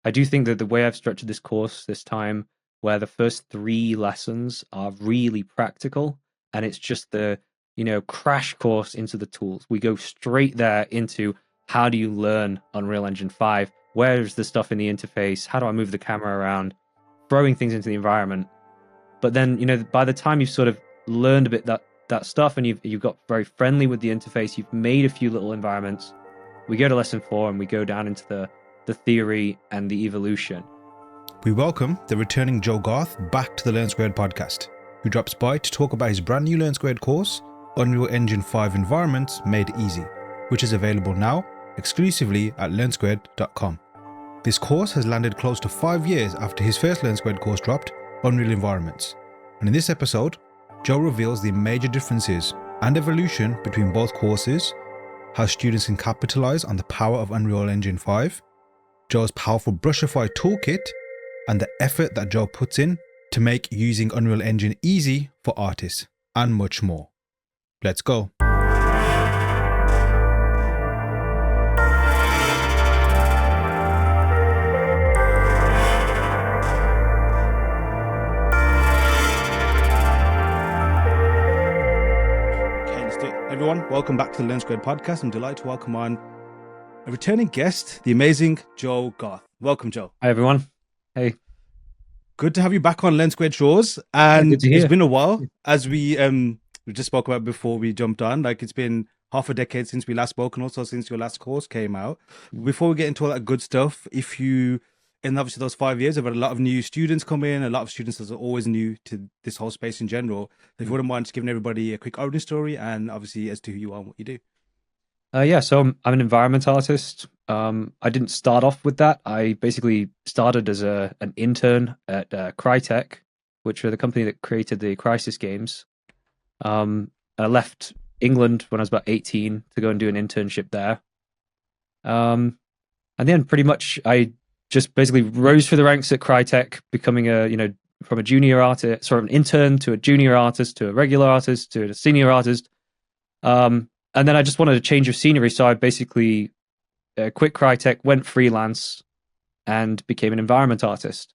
I do think that the way I've structured this course this time, where the first 3 lessons are really practical, and it's just the crash course into the tools. We go straight there into how do you learn Unreal Engine 5? Where's the stuff in the interface? How do I move the camera around? Throwing things into the environment. But then, by the time you've sort of learned a bit that stuff and you've got very friendly with the interface, you've made a few little environments. We go to lesson 4 and we go down into the theory and the evolution. We welcome the returning Joe Garth back to the Learn Squared podcast, who drops by to talk about his brand new Learn Squared course, Unreal Engine 5 Environments Made Easy, which is available now exclusively at learnsquared.com. This course has landed close to 5 years after his first Learn Squared course dropped, Unreal Environments. And in this episode, Joe reveals the major differences and evolution between both courses, how students can capitalize on the power of Unreal Engine 5, Joe's powerful Brushify toolkit, and the effort that Joe puts in to make using Unreal Engine easy for artists, and much more. Let's go. Everyone, welcome back to the Learn Squared podcast. I'm delighted to welcome on a returning guest, the amazing Joe Garth. Welcome, Joe. Hi, everyone. Hey. Good to have you back on Learn Squared Shores. And it's been a while, as we just spoke about before we jumped on. Like, it's been half a decade since we last spoke, and also since your last course came out. Before we get into all that good stuff, in obviously those 5 years, I've had a lot of new students come in, a lot of students that are always new to this whole space in general. If you wouldn't mind just giving everybody a quick origin story and obviously as to who you are and what you do. So I'm an environment artist. I didn't start off with that. I basically started as an intern at Crytek, which are the company that created the Crisis games. I left England when I was about 18 to go and do an internship there. And then pretty much I just basically rose through the ranks at Crytek, becoming from a junior artist, sort of an intern to a junior artist to a regular artist to a senior artist. And then I just wanted a change of scenery. So I basically quit Crytek, went freelance and became an environment artist.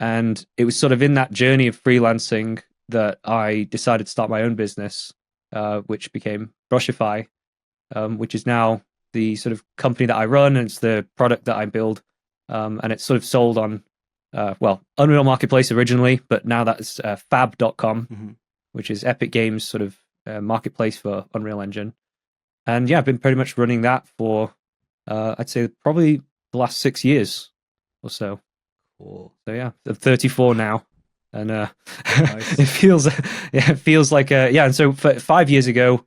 And it was sort of in that journey of freelancing that I decided to start my own business, which became Brushify, which is now the sort of company that I run, and it's the product that I build. And it's sort of sold on, Unreal Marketplace originally, but now that's fab.com, which is Epic Games' sort of marketplace for Unreal Engine. And yeah, I've been pretty much running that for, I'd say probably the last 6 years or so. Cool. So yeah, I'm 34 now. And Nice. it feels like, and so 5 years ago,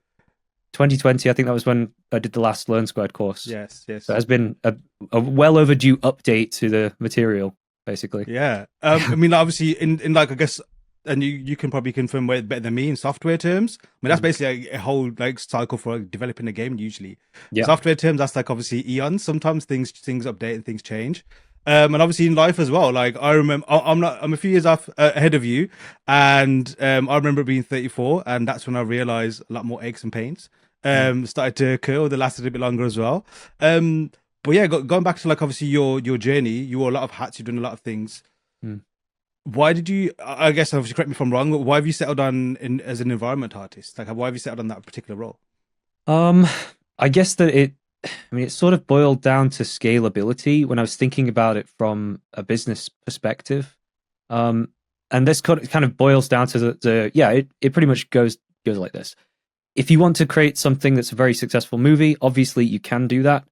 2020, I think that was when I did the last Learn Squared course. Yes. So it has been a well overdue update to the material, basically. Yeah. I mean, obviously, in like, I guess, and you can probably confirm better than me in software terms. I mean, that's basically a whole like cycle for developing a game usually. Yeah. Software terms, that's like obviously eons. Sometimes things update and things change. And obviously in life as well. Like I remember, I'm a few years ahead of you, and I remember being 34, and that's when I realized a lot more aches and pains started to occur, or they lasted a bit longer as well. But yeah, going back to like obviously your journey, you wore a lot of hats, you've done a lot of things. Why did you? I guess obviously correct me if I'm wrong, but why have you settled on as an environment artist? Like, why have you settled on that particular role? I guess that it sort of boiled down to scalability when I was thinking about it from a business perspective. And this kind of boils down to it pretty much goes like this. If you want to create something that's a very successful movie, obviously you can do that.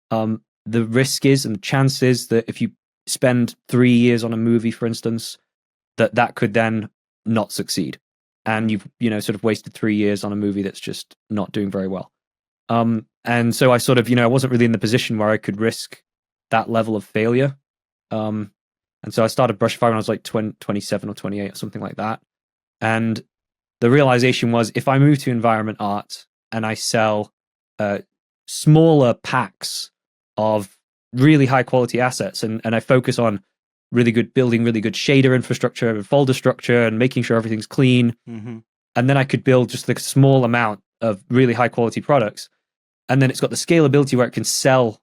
The risk is and the chance is that if you spend 3 years on a movie, for instance, that could then not succeed. And you've, sort of wasted 3 years on a movie that's just not doing very well. And so I sort of, I wasn't really in the position where I could risk that level of failure. And so I started Brushify when I was like 27 or 28 or something like that. And the realization was if I move to environment art and I sell smaller packs of really high quality assets and I focus on building really good shader infrastructure and folder structure and making sure everything's clean. And then I could build just like a small amount of really high quality products. And then it's got the scalability where it can sell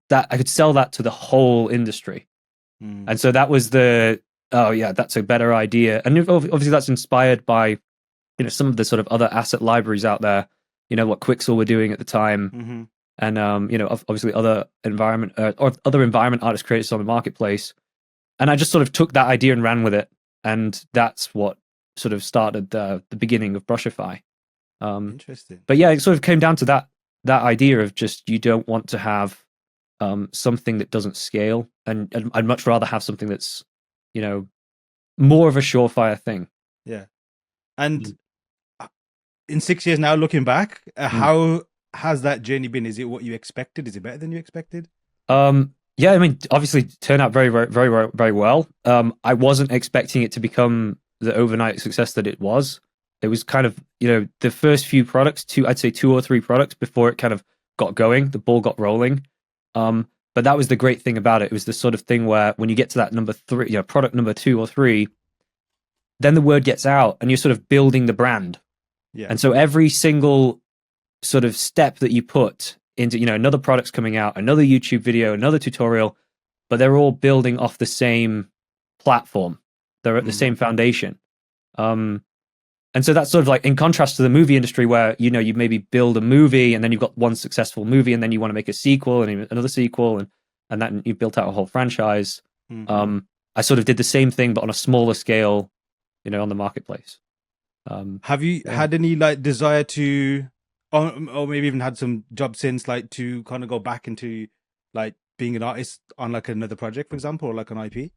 that. I could sell that to the whole industry. And so that was oh yeah, that's a better idea. And obviously that's inspired by, some of the sort of other asset libraries out there, what Quixel were doing at the time. Mm-hmm. And, obviously other environment artist creators on the marketplace. And I just sort of took that idea and ran with it. And that's what sort of started the beginning of Brushify. Interesting. But yeah, it sort of came down to that idea of just, you don't want to have something that doesn't scale, and I'd much rather have something that's, more of a surefire thing. Yeah. And in 6 years now, looking back, how has that journey been? Is it what you expected? Is it better than you expected? Yeah, I mean, obviously it turned out very, very, very, very well. I wasn't expecting it to become the overnight success that it was. It was kind of, the first few products, I'd say 2 or 3 products before it kind of got going, the ball got rolling. But that was the great thing about it. It was the sort of thing where when you get to that number 3, product number 2 or 3, then the word gets out and you're sort of building the brand. Yeah. And so every single sort of step that you put into, another product's coming out, another YouTube video, another tutorial, but they're all building off the same platform. They're at the same foundation. And so that's sort of like in contrast to the movie industry where, you maybe build a movie and then you've got one successful movie and then you want to make a sequel and another sequel and that you've built out a whole franchise. I sort of did the same thing, but on a smaller scale, on the marketplace. Have you had any like desire to, or maybe even had some jobs since, like to kind of go back into like being an artist on like another project, for example, or like an IP?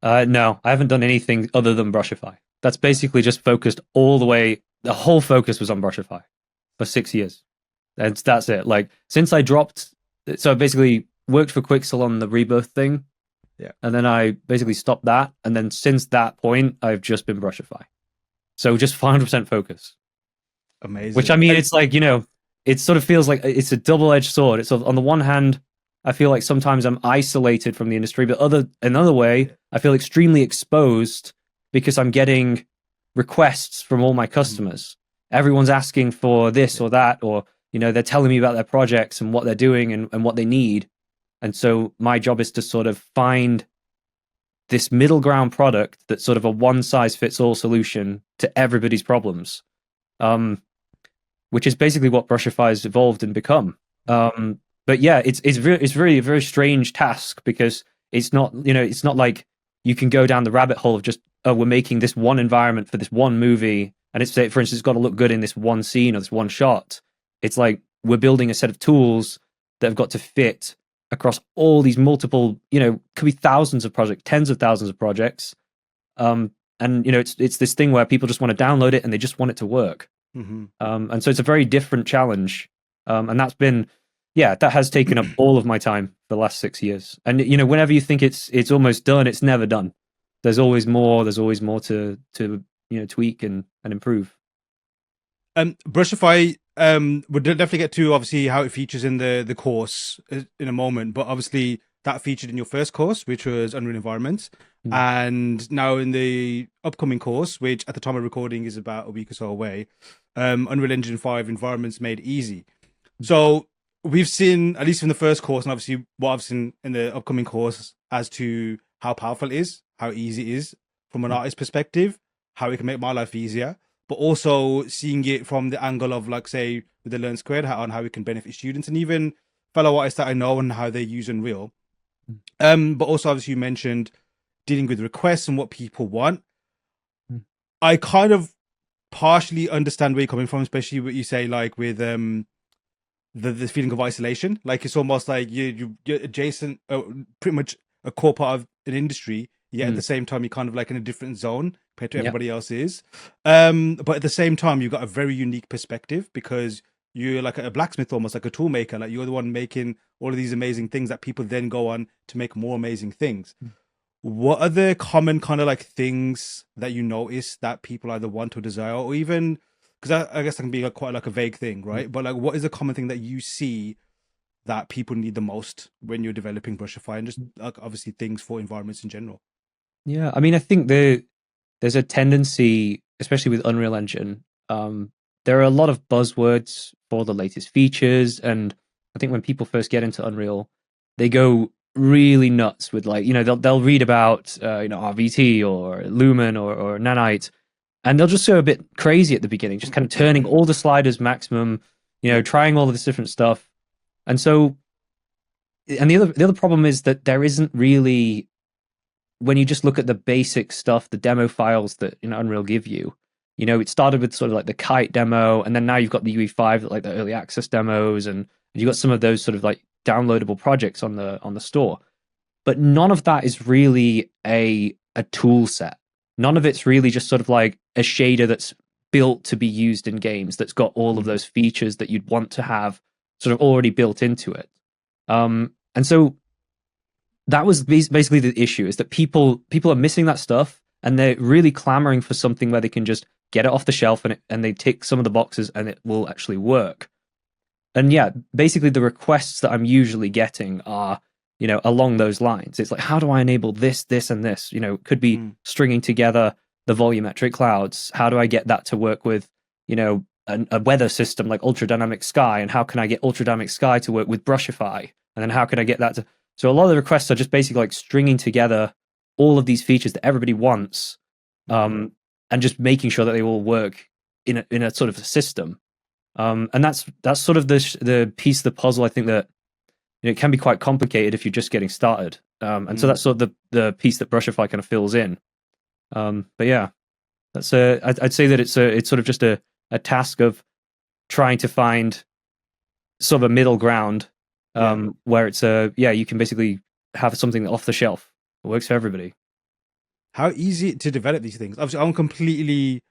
No, I haven't done anything other than Brushify. That's basically just focused all the way. The whole focus was on Brushify for 6 years. And that's it. Like since I dropped, so I basically worked for Quixel on the Rebirth thing. Yeah. And then I basically stopped that. And then since that point, I've just been Brushify. So just 100% focus. Amazing. Which I mean, it's like, it sort of feels like it's a double-edged sword. It's on the one hand, I feel like sometimes I'm isolated from the industry, but another way, I feel extremely exposed because I'm getting requests from all my customers. Everyone's asking for this or that, or, they're telling me about their projects and what they're doing and what they need. And so my job is to sort of find this middle ground product that's sort of a one-size-fits-all solution to everybody's problems, which is basically what Brushify has evolved and become. But yeah, it's really a very strange task because it's not, it's not like you can go down the rabbit hole of just, oh, we're making this one environment for this one movie, and it's, for instance, it's got to look good in this one scene or this one shot. It's like we're building a set of tools that have got to fit across all these multiple, could be thousands of projects, tens of thousands of projects. And it's this thing where people just want to download it and they just want it to work. And so it's a very different challenge. And that's been, that has taken up all of my time for the last 6 years. And whenever you think it's almost done, it's never done. There's always more. There's always more to tweak and improve. Brushify, we'll definitely get to obviously how it features in the course in a moment, but obviously that featured in your first course, which was Unreal Environments, and now in the upcoming course, which at the time of recording is about a week or so away, Unreal Engine 5 Environments Made Easy. So we've seen, at least in the first course, and obviously what I've seen in the upcoming course, as to how powerful it is, how easy it is from an artist perspective, how it can make my life easier, but also seeing it from the angle of, like, say, with the Learn Squared, on how it can benefit students and even fellow artists that I know and how they use Unreal. But also, obviously, you mentioned dealing with requests and what people want. I kind of partially understand where you're coming from, especially what you say, like with the feeling of isolation. Like it's almost like you're adjacent, pretty much a core part of an industry, yet at the same time you're kind of like in a different zone compared to everybody else is. But at the same time, you've got a very unique perspective because you're like a blacksmith, almost like a tool maker. Like you're the one making all of these amazing things that people then go on to make more amazing things. What are the common kind of like things that you notice that people either want or desire, or even, because I guess that can be like quite like a vague thing, right? But like, what is a common thing that you see that people need the most when you're developing Brushify, and just like obviously things for environments in general? Yeah, I mean, I think there's a tendency, especially with Unreal Engine, there are a lot of buzzwords for the latest features, and I think when people first get into Unreal, they go really nuts with like, they'll read about RVT or Lumen or Nanite, and they'll just go a bit crazy at the beginning, just kind of turning all the sliders maximum, trying all of this different stuff. And so, and the other problem is that there isn't really, when you just look at the basic stuff, the demo files that Unreal give you, it started with sort of like the kite demo, and then now you've got the UE5, like the early access demos, and you've got some of those sort of like downloadable projects on the store. But none of that is really a tool set. None of it's really just sort of like a shader that's built to be used in games, that's got all of those features that you'd want to have sort of already built into it. And so that was basically the issue, is that people are missing that stuff, and they're really clamoring for something where they can just get it off the shelf and they tick some of the boxes and it will actually work. And yeah, basically the requests that I'm usually getting are, along those lines. It's like, how do I enable this, this, and this? It could be stringing together the volumetric clouds. How do I get that to work with, a weather system like Ultra Dynamic Sky? And how can I get Ultra Dynamic Sky to work with Brushify? And then how can I get that to... So a lot of the requests are just basically like stringing together all of these features that everybody wants, and just making sure that they all work in a sort of a system. And that's sort of the piece of the puzzle. I think that it can be quite complicated if you're just getting started. And so that's sort of the piece that Brushify kind of fills in. But yeah, that's I'd say that it's sort of just a task of trying to find sort of a middle ground, where it's you can basically have something off the shelf that works for everybody. How easy to develop these things? Obviously, I'm completely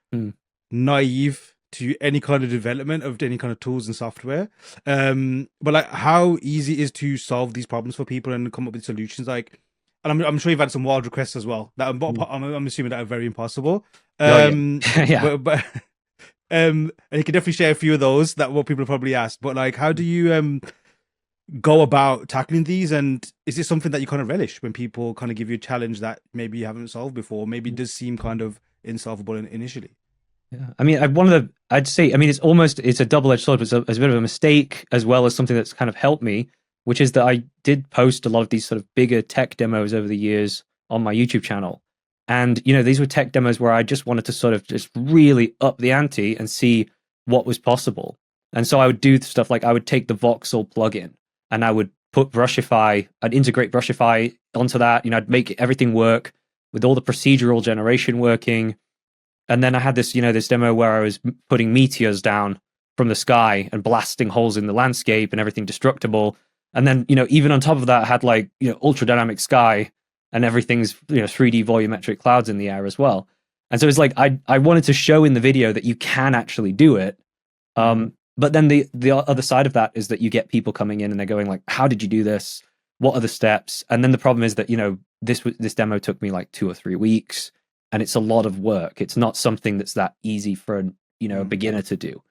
naive to any kind of development of any kind of tools and software. But like, how easy it is to solve these problems for people and come up with solutions? Like, and I'm sure you've had some wild requests as well. That I'm assuming that are very impossible. Yeah. But and you can definitely share a few of those that what people have probably asked. But like, how do you go about tackling these? And is it something that you kind of relish when people kind of give you a challenge that maybe you haven't solved before? Maybe it does seem kind of insolvable initially. Yeah, I mean, I'd say, I mean, it's a double-edged sword. It's a bit of a mistake as well as something that's kind of helped me, which is that I did post a lot of these sort of bigger tech demos over the years on my YouTube channel. And, these were tech demos where I just wanted to sort of just really up the ante and see what was possible. And so I would do stuff like I would take the Voxel plugin and I would put Brushify, I'd integrate Brushify onto that. I'd make everything work with all the procedural generation working. And then I had this, this demo where I was putting meteors down from the sky and blasting holes in the landscape and everything destructible. And then, even on top of that, I had like, ultra dynamic sky and everything's, 3D volumetric clouds in the air as well. And so it's like, I wanted to show in the video that you can actually do it. But then the other side of that is that you get people coming in and they're going like, how did you do this? What are the steps? And then the problem is that, this demo took me like 2 or 3 weeks. And it's a lot of work. It's not something that's that easy for a beginner to do.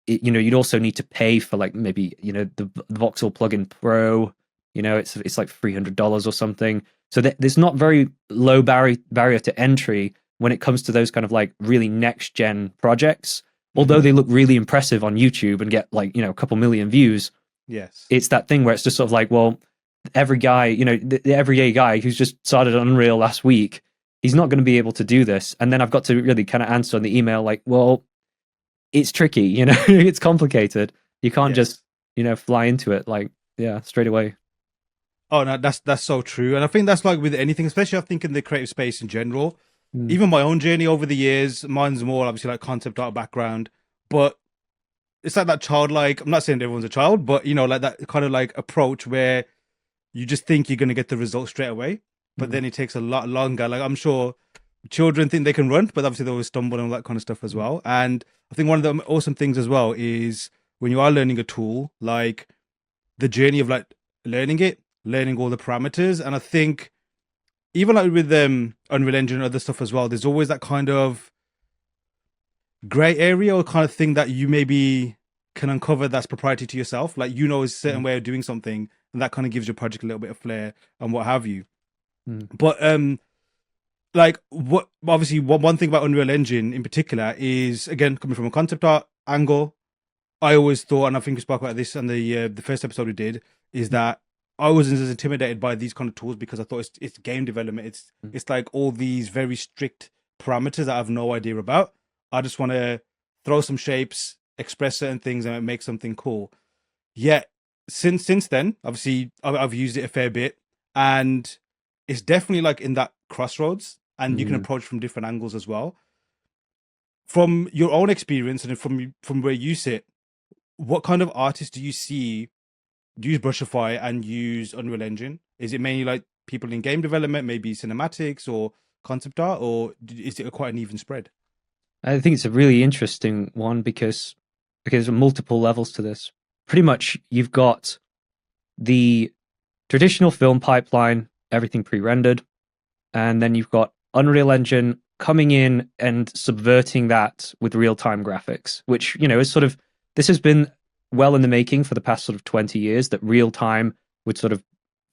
You'd also need to pay for like maybe the Voxel plugin Pro. It's like $300 or something. So there's not very low barrier to entry when it comes to those kind of like really next gen projects. Although they look really impressive on YouTube and get like a couple million views. Yes, it's that thing where it's just sort of like, well, every guy, the everyday guy who's just started on Unreal last week, he's not going to be able to do this. And then I've got to really kind of answer on the email like, well, it's tricky, it's complicated. You can't just, fly into it like, straight away. Oh no, that's so true. And I think that's like with anything, especially I think in the creative space in general. Even my own journey over the years, mine's more obviously like concept art background, but it's like that childlike, I'm not saying everyone's a child, but like that kind of like approach where you just think you're going to get the result straight away. But then it takes a lot longer. Like I'm sure children think they can run, but obviously they always stumble and all that kind of stuff as well. And I think one of the awesome things as well is when you are learning a tool, like the journey of like learning it, learning all the parameters. And I think even like with Unreal Engine and other stuff as well, there's always that kind of gray area or kind of thing that you maybe can uncover that's proprietary to yourself. Like, a certain way of doing something, and that kind of gives your project a little bit of flair and what have you. But like what obviously one thing about Unreal Engine in particular is, again, coming from a concept art angle, I always thought, and I think we spoke about this on the first episode we did, is that I wasn't as intimidated by these kind of tools because I thought it's game development. It's like all these very strict parameters that I have no idea about. I just want to throw some shapes, express certain things, and make something cool. Yet since then, obviously, I've used it a fair bit, and it's definitely like in that crossroads, and you can approach from different angles as well. From your own experience and from where you sit, what kind of artists do you see use Brushify and use Unreal Engine? Is it mainly like people in game development, maybe cinematics or concept art, or is it quite an even spread? I think it's a really interesting one because there are multiple levels to this. Pretty much, you've got the traditional film pipeline, everything pre-rendered, and then you've got Unreal Engine coming in and subverting that with real-time graphics, which, is sort of, this has been well in the making for the past sort of 20 years, that real time would sort of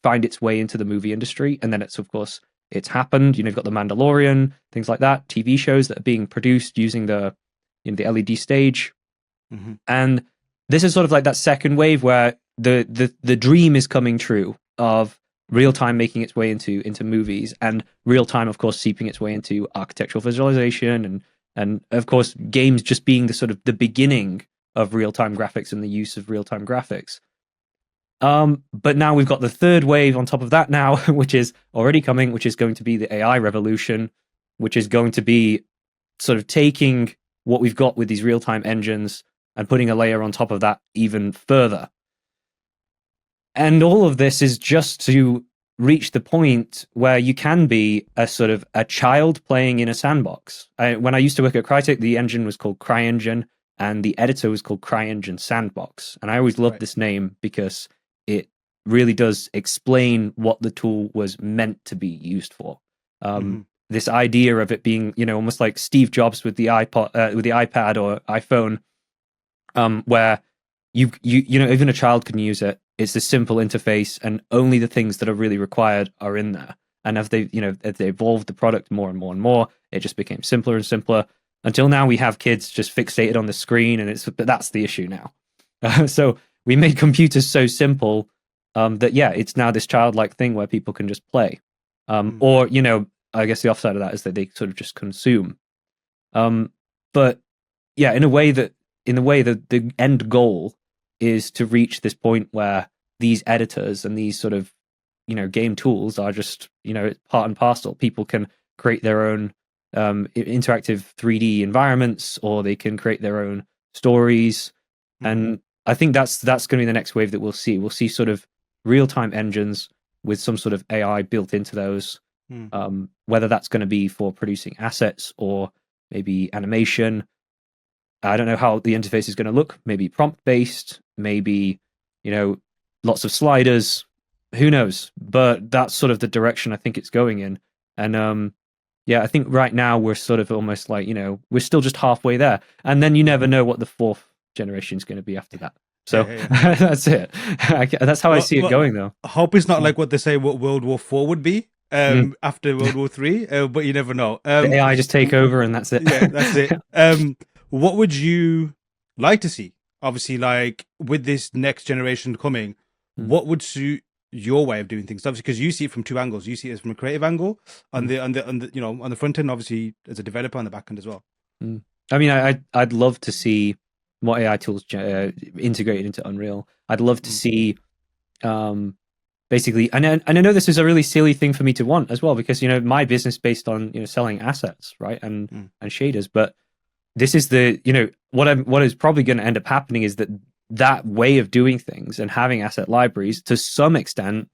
find its way into the movie industry. And then it's happened. You've got The Mandalorian, things like that, TV shows that are being produced using the LED stage. And this is sort of like that second wave where the dream is coming true of real time making its way into movies, and real time, of course, seeping its way into architectural visualization, and of course games just being the sort of the beginning of real time graphics and the use of real time graphics. But now we've got the third wave on top of that now, which is already coming, which is going to be the AI revolution, which is going to be sort of taking what we've got with these real time engines and putting a layer on top of that even further. And all of this is just to reach the point where you can be a sort of a child playing in a sandbox. When I used to work at Crytek, the engine was called CryEngine, and the editor was called CryEngine Sandbox. And I always loved this name because it really does explain what the tool was meant to be used for. This idea of it being, almost like Steve Jobs with the iPod, with the iPad or iPhone, where you even a child can use it. It's a simple interface, and only the things that are really required are in there. And as they evolved the product more and more and more, it just became simpler and simpler until now we have kids just fixated on the screen, and that's the issue now. So we made computers so simple that it's now this childlike thing where people can just play, or I guess the offside of that is that they sort of just consume. But yeah, in the way that the end goal is to reach this point where these editors and these sort of game tools are just part and parcel. People can create their own interactive 3D environments, or they can create their own stories. And I think that's going to be the next wave that we'll see. We'll see sort of real-time engines with some sort of AI built into those, whether that's going to be for producing assets or maybe animation. I don't know how the interface is going to look. Maybe prompt-based, maybe, lots of sliders. Who knows? But that's sort of the direction I think it's going in. And I think right now we're sort of almost like, we're still just halfway there. And then you never know what the fourth generation is going to be after that. So that's it. That's how I see it going, though. I hope it's not like what they say what World War IV would be after World War III, but you never know. The AI just take over and that's it. Yeah, that's it. What would you like to see? Obviously, like with this next generation coming, what would suit your way of doing things? Obviously, because you see it from two angles. You see it from a creative angle on the on the front end, obviously as a developer, on the back end as well. I mean, I'd love to see more AI tools integrated into Unreal. I'd love to see basically, and I know this is a really silly thing for me to want as well, because my business based on selling assets, right, and shaders, but this is the what is probably going to end up happening is that way of doing things and having asset libraries to some extent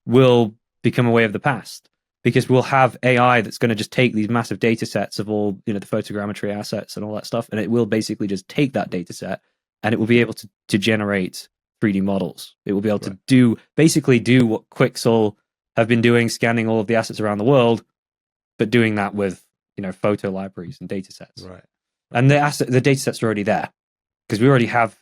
will become a way of the past, because we'll have AI that's going to just take these massive data sets of all the photogrammetry assets and all that stuff, and it will basically just take that data set and it will be able to generate 3D models. It will be able to do what Quixel have been doing, scanning all of the assets around the world, but doing that with photo libraries and data sets. Right. And the data sets are already there, because we already have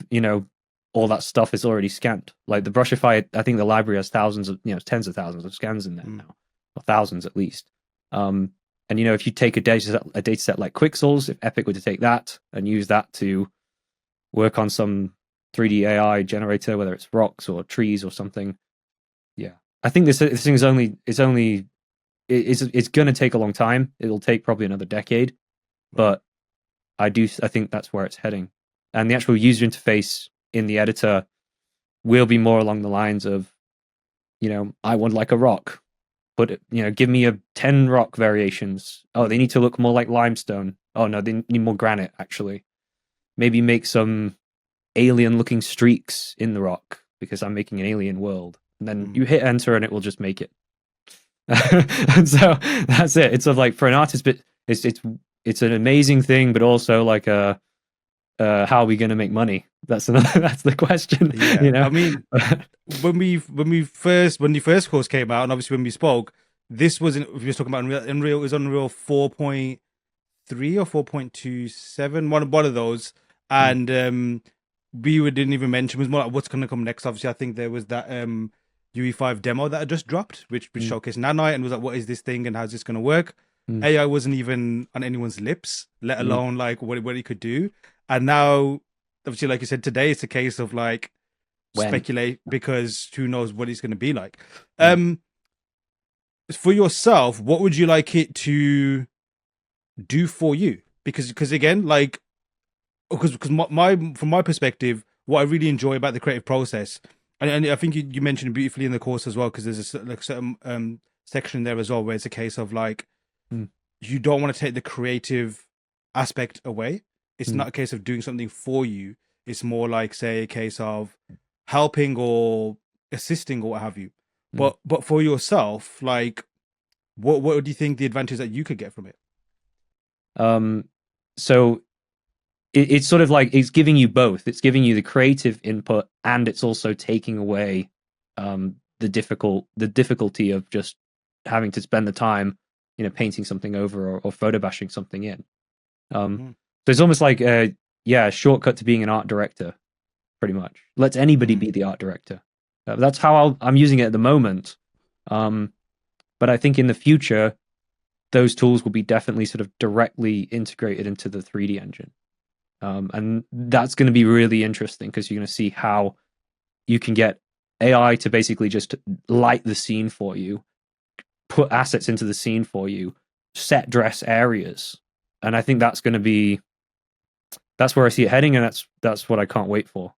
all that stuff is already scanned. Like the Brushify, I think the library has thousands of tens of thousands of scans in there now, or thousands at least. And if you take a data set like Quixels, if Epic were to take that and use that to work on some 3D AI generator, whether it's rocks or trees or something, I think this thing is only it's going to take a long time. It'll take probably another decade, Right. but I think that's where it's heading. And the actual user interface in the editor will be more along the lines of, I want like a rock, but give me 10 rock variations. Oh, they need to look more like limestone. Oh no, they need more granite actually. Maybe make some alien looking streaks in the rock because I'm making an alien world. And then you hit enter and it will just make it. And so that's it. It's sort of like for an artist, but it's an amazing thing, but also like how are we going to make money? That's the question. Yeah, I mean, when the first course came out, and obviously when we spoke, this wasn't. We were talking about Unreal is Unreal 4.3 or 4.27, one of those, and didn't even mention, was more like what's going to come next. Obviously, I think there was that UE5 demo that had just dropped, which showcased Nanite and was like, what is this thing and how's this going to work? AI wasn't even on anyone's lips, let alone like what it could do. And now, obviously, like you said, today it's a case of like speculate, because who knows what it's going to be like. For yourself, what would you like it to do for you? Because again, like, because my from my perspective, what I really enjoy about the creative process, and I think you mentioned it beautifully in the course as well, because there's a certain section there as well where it's a case of like, you don't want to take the creative aspect away. It's not a case of doing something for you. It's more like, say, a case of helping or assisting or what have you. But for yourself, like, what do you think the advantage that you could get from it? So it's sort of like it's giving you both. It's giving you the creative input, and it's also taking away the difficulty of just having to spend the time, painting something over or photo bashing something in. So it's almost like a shortcut to being an art director, pretty much. Lets anybody be the art director. That's how I'm using it at the moment. But I think in the future, those tools will be definitely sort of directly integrated into the 3D engine. And that's going to be really interesting because you're going to see how you can get AI to basically just light the scene for you, put assets into the scene for you, set dress areas. And I think that's where I see it heading, and that's what I can't wait for,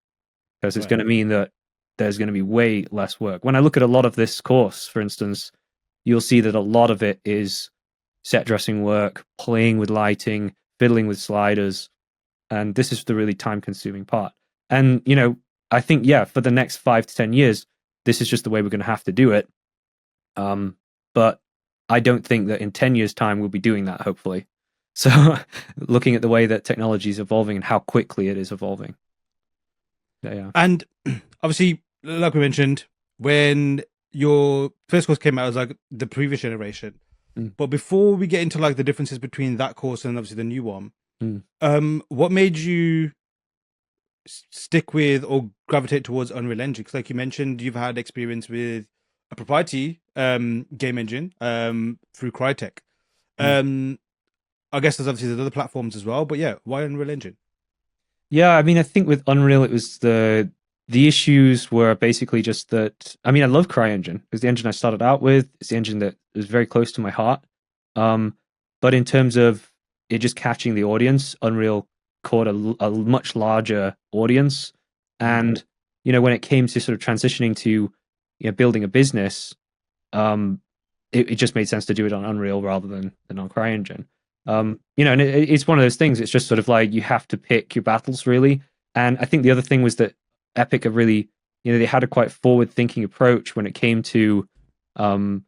because it's going to mean that there's going to be way less work. When I look at a lot of this course, for instance, you'll see that a lot of it is set dressing work, playing with lighting, fiddling with sliders, and this is the really time-consuming part. And I think for the next 5 to 10 years, this is just the way we're going to have to do it. But I don't think that in 10 years' time we'll be doing that, hopefully. So looking at the way that technology is evolving and how quickly it is evolving. Yeah. And obviously, like we mentioned, when your first course came out, it was like the previous generation. But before we get into like the differences between that course and obviously the new one, what made you stick with or gravitate towards Unreal Engine? Because like you mentioned, you've had experience with a proprietary game engine through Crytek. I guess there's obviously other platforms as well, but yeah, why Unreal Engine? Yeah, I mean, I think with Unreal, it was the issues were basically just that. I mean, I love CryEngine. It was the engine I started out with. It's the engine that was very close to my heart. But in terms of it just catching the audience, Unreal caught a much larger audience. And when it came to sort of transitioning to building a business, it just made sense to do it on Unreal rather than on CryEngine. And it's one of those things. It's just sort of like you have to pick your battles, really. And I think the other thing was that Epic have really, they had a quite forward-thinking approach when it came to, not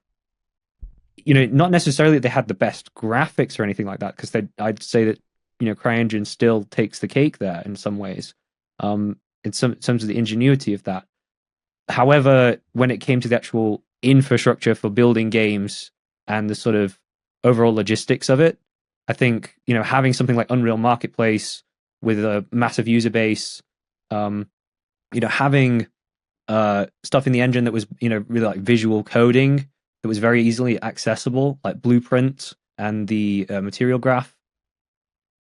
necessarily that they had the best graphics or anything like that, because I'd say that, CryEngine still takes the cake there in some ways, in terms of the ingenuity of that. However, when it came to the actual infrastructure for building games and the sort of overall logistics of it, I think, having something like Unreal Marketplace with a massive user base, having stuff in the engine that was, really like visual coding that was very easily accessible, like Blueprint and the material graph,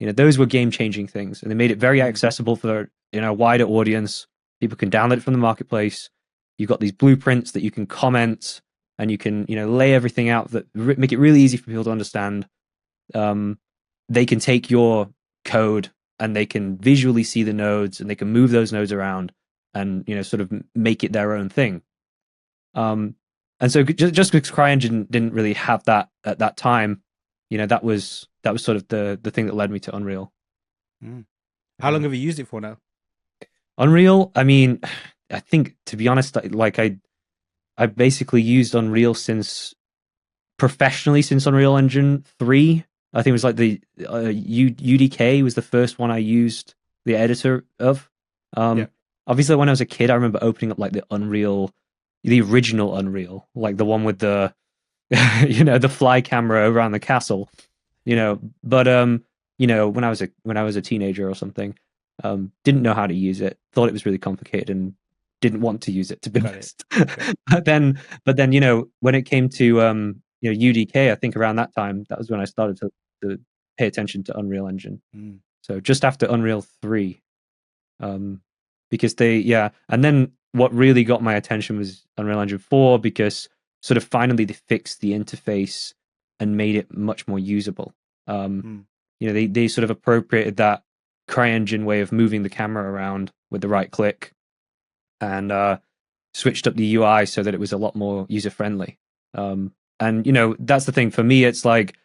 those were game-changing things, and they made it very accessible for a wider audience. People can download it from the marketplace. You've got these blueprints that you can comment. and you can lay everything out that make it really easy for people to understand. They can take your code and they can visually see the nodes and they can move those nodes around and sort of make it their own thing. And so just because CryEngine didn't really have that at that time, that was sort of the thing that led me to Unreal. How long have you used it for now? Unreal, I mean, I think, to be honest, like I basically used Unreal professionally since Unreal Engine 3. I think it was like the UDK was the first one I used the editor of. Yeah. Obviously, when I was a kid, I remember opening up like the original Unreal, like the one with the the fly camera around the castle. But when I was a teenager or something, didn't know how to use it, thought it was really complicated, and didn't want to use it, to be honest. But then when it came to UDK, I think around that time, that was when I started to pay attention to Unreal Engine. So just after Unreal 3, because and then what really got my attention was Unreal Engine 4, because sort of finally they fixed the interface and made it much more usable. They sort of appropriated that CryEngine way of moving the camera around with the right click, and switched up the UI so that it was a lot more user friendly. And that's the thing for me. It's like,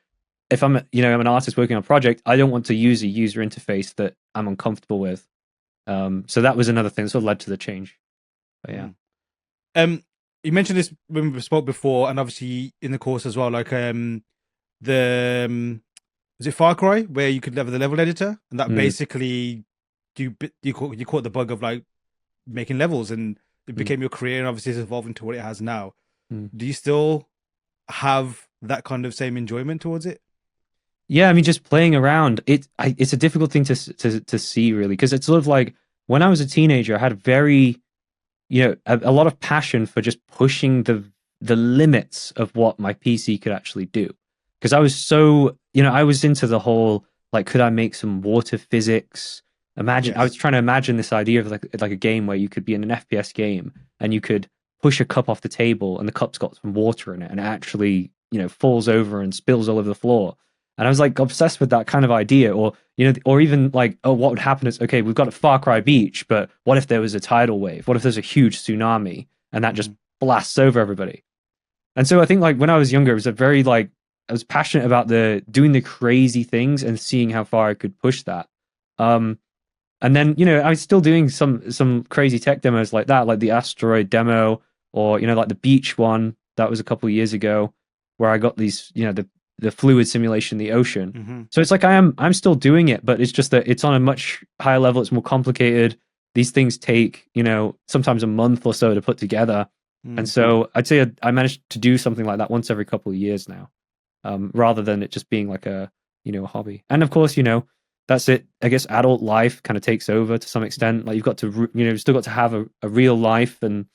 if I'm an artist working on a project, I don't want to use a user interface that I'm uncomfortable with. So that was another thing that sort of led to the change. But yeah. You mentioned this when we spoke before, and obviously in the course as well. Like was it Far Cry, where you could level the level editor, and that basically you caught the bug of like making levels, and it became your career, and obviously it's evolved into what it has now. Do you still have that kind of same enjoyment towards it? Yeah, I mean, just playing around, it's a difficult thing to see, really, because it's sort of like, when I was a teenager, I had a lot of passion for just pushing the limits of what my PC could actually do. Because I was I was into the whole, like, could I make some water physics? I was trying to imagine this idea of like a game where you could be in an FPS game and you could push a cup off the table and the cup's got some water in it and it actually, falls over and spills all over the floor. And I was like obsessed with that kind of idea. Or even like, oh, what would happen is, okay, we've got a Far Cry beach, but what if there was a tidal wave? What if there's a huge tsunami and that just blasts over everybody? And so I think, like, when I was younger, it was I was passionate about doing the crazy things and seeing how far I could push that. And then, I was still doing some crazy tech demos like that, like the asteroid demo, or, like the beach one that was a couple of years ago, where I got these, the fluid simulation, the ocean. So it's like I'm still doing it, but it's just that it's on a much higher level. It's more complicated. These things take, sometimes a month or so to put together. And so I'd say I managed to do something like that once every couple of years now, rather than it just being like a hobby. And of course, that's it. I guess adult life kind of takes over to some extent. Like, you've got to, still got to have a real life, and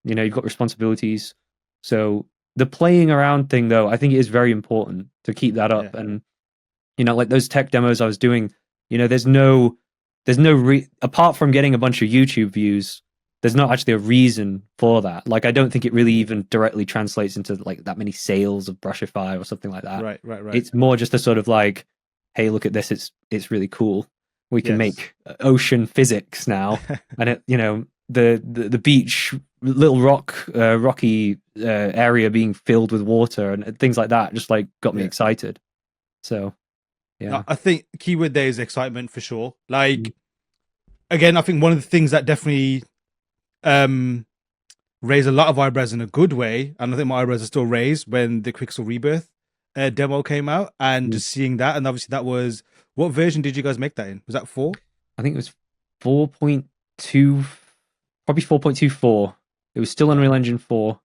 you've got responsibilities. So the playing around thing, though, I think it is very important to keep that up. And like those tech demos I was doing, there's no apart from getting a bunch of YouTube views, there's not actually a reason for that. Like, I don't think it really even directly translates into like that many sales of Brushify or something like that. Right. It's more just a sort of like, hey, look at this. It's really cool. We can make ocean physics now, and it, the beach, little rocky area being filled with water and things like that just like got me excited. So yeah, I think the keyword there is excitement for sure. Like, again, I think one of the things that definitely raised a lot of eyebrows in a good way, and I think my eyebrows are still raised when the Quixel Rebirth demo came out, and just seeing that. And obviously that was, what version did you guys make that in? Was that 4? I think it was 4.2, probably 4.24. It was still Unreal Engine 4.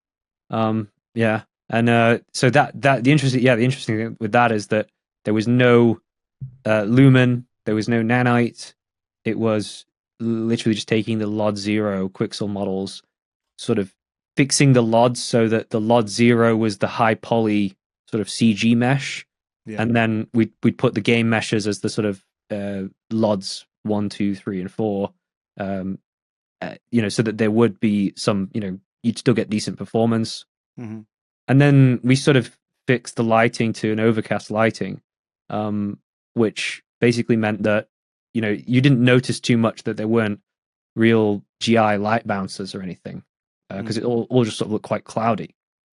Yeah. And so the interesting thing with that is that there was no lumen, there was no nanite. It was literally just taking the LOD 0 Quixel models, sort of fixing the LODs so that the LOD 0 was the high poly sort of CG mesh. And then we'd put the game meshes as the sort of LODs 1, 2, 3, and 4, so that there would be some, you'd still get decent performance. And then we sort of fixed the lighting to an overcast lighting, which basically meant that, you didn't notice too much that there weren't real GI light bouncers or anything, because it all just sort of looked quite cloudy.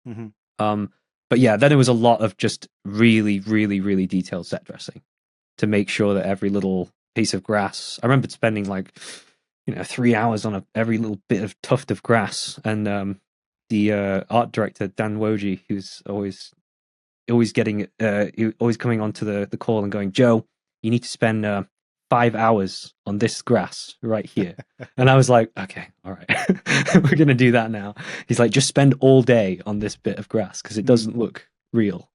Mm-hmm. But yeah, then it was a lot of just really, really, really detailed set dressing to make sure that every little piece of grass. I remember spending like 3 hours on every little bit of tuft of grass, and the art director Dan Woji, who's always getting always coming onto the call and going, Joe, you need to spend 5 hours on this grass right here. And I was like, okay, all right, we're gonna do that now. He's like, just spend all day on this bit of grass because it doesn't look real.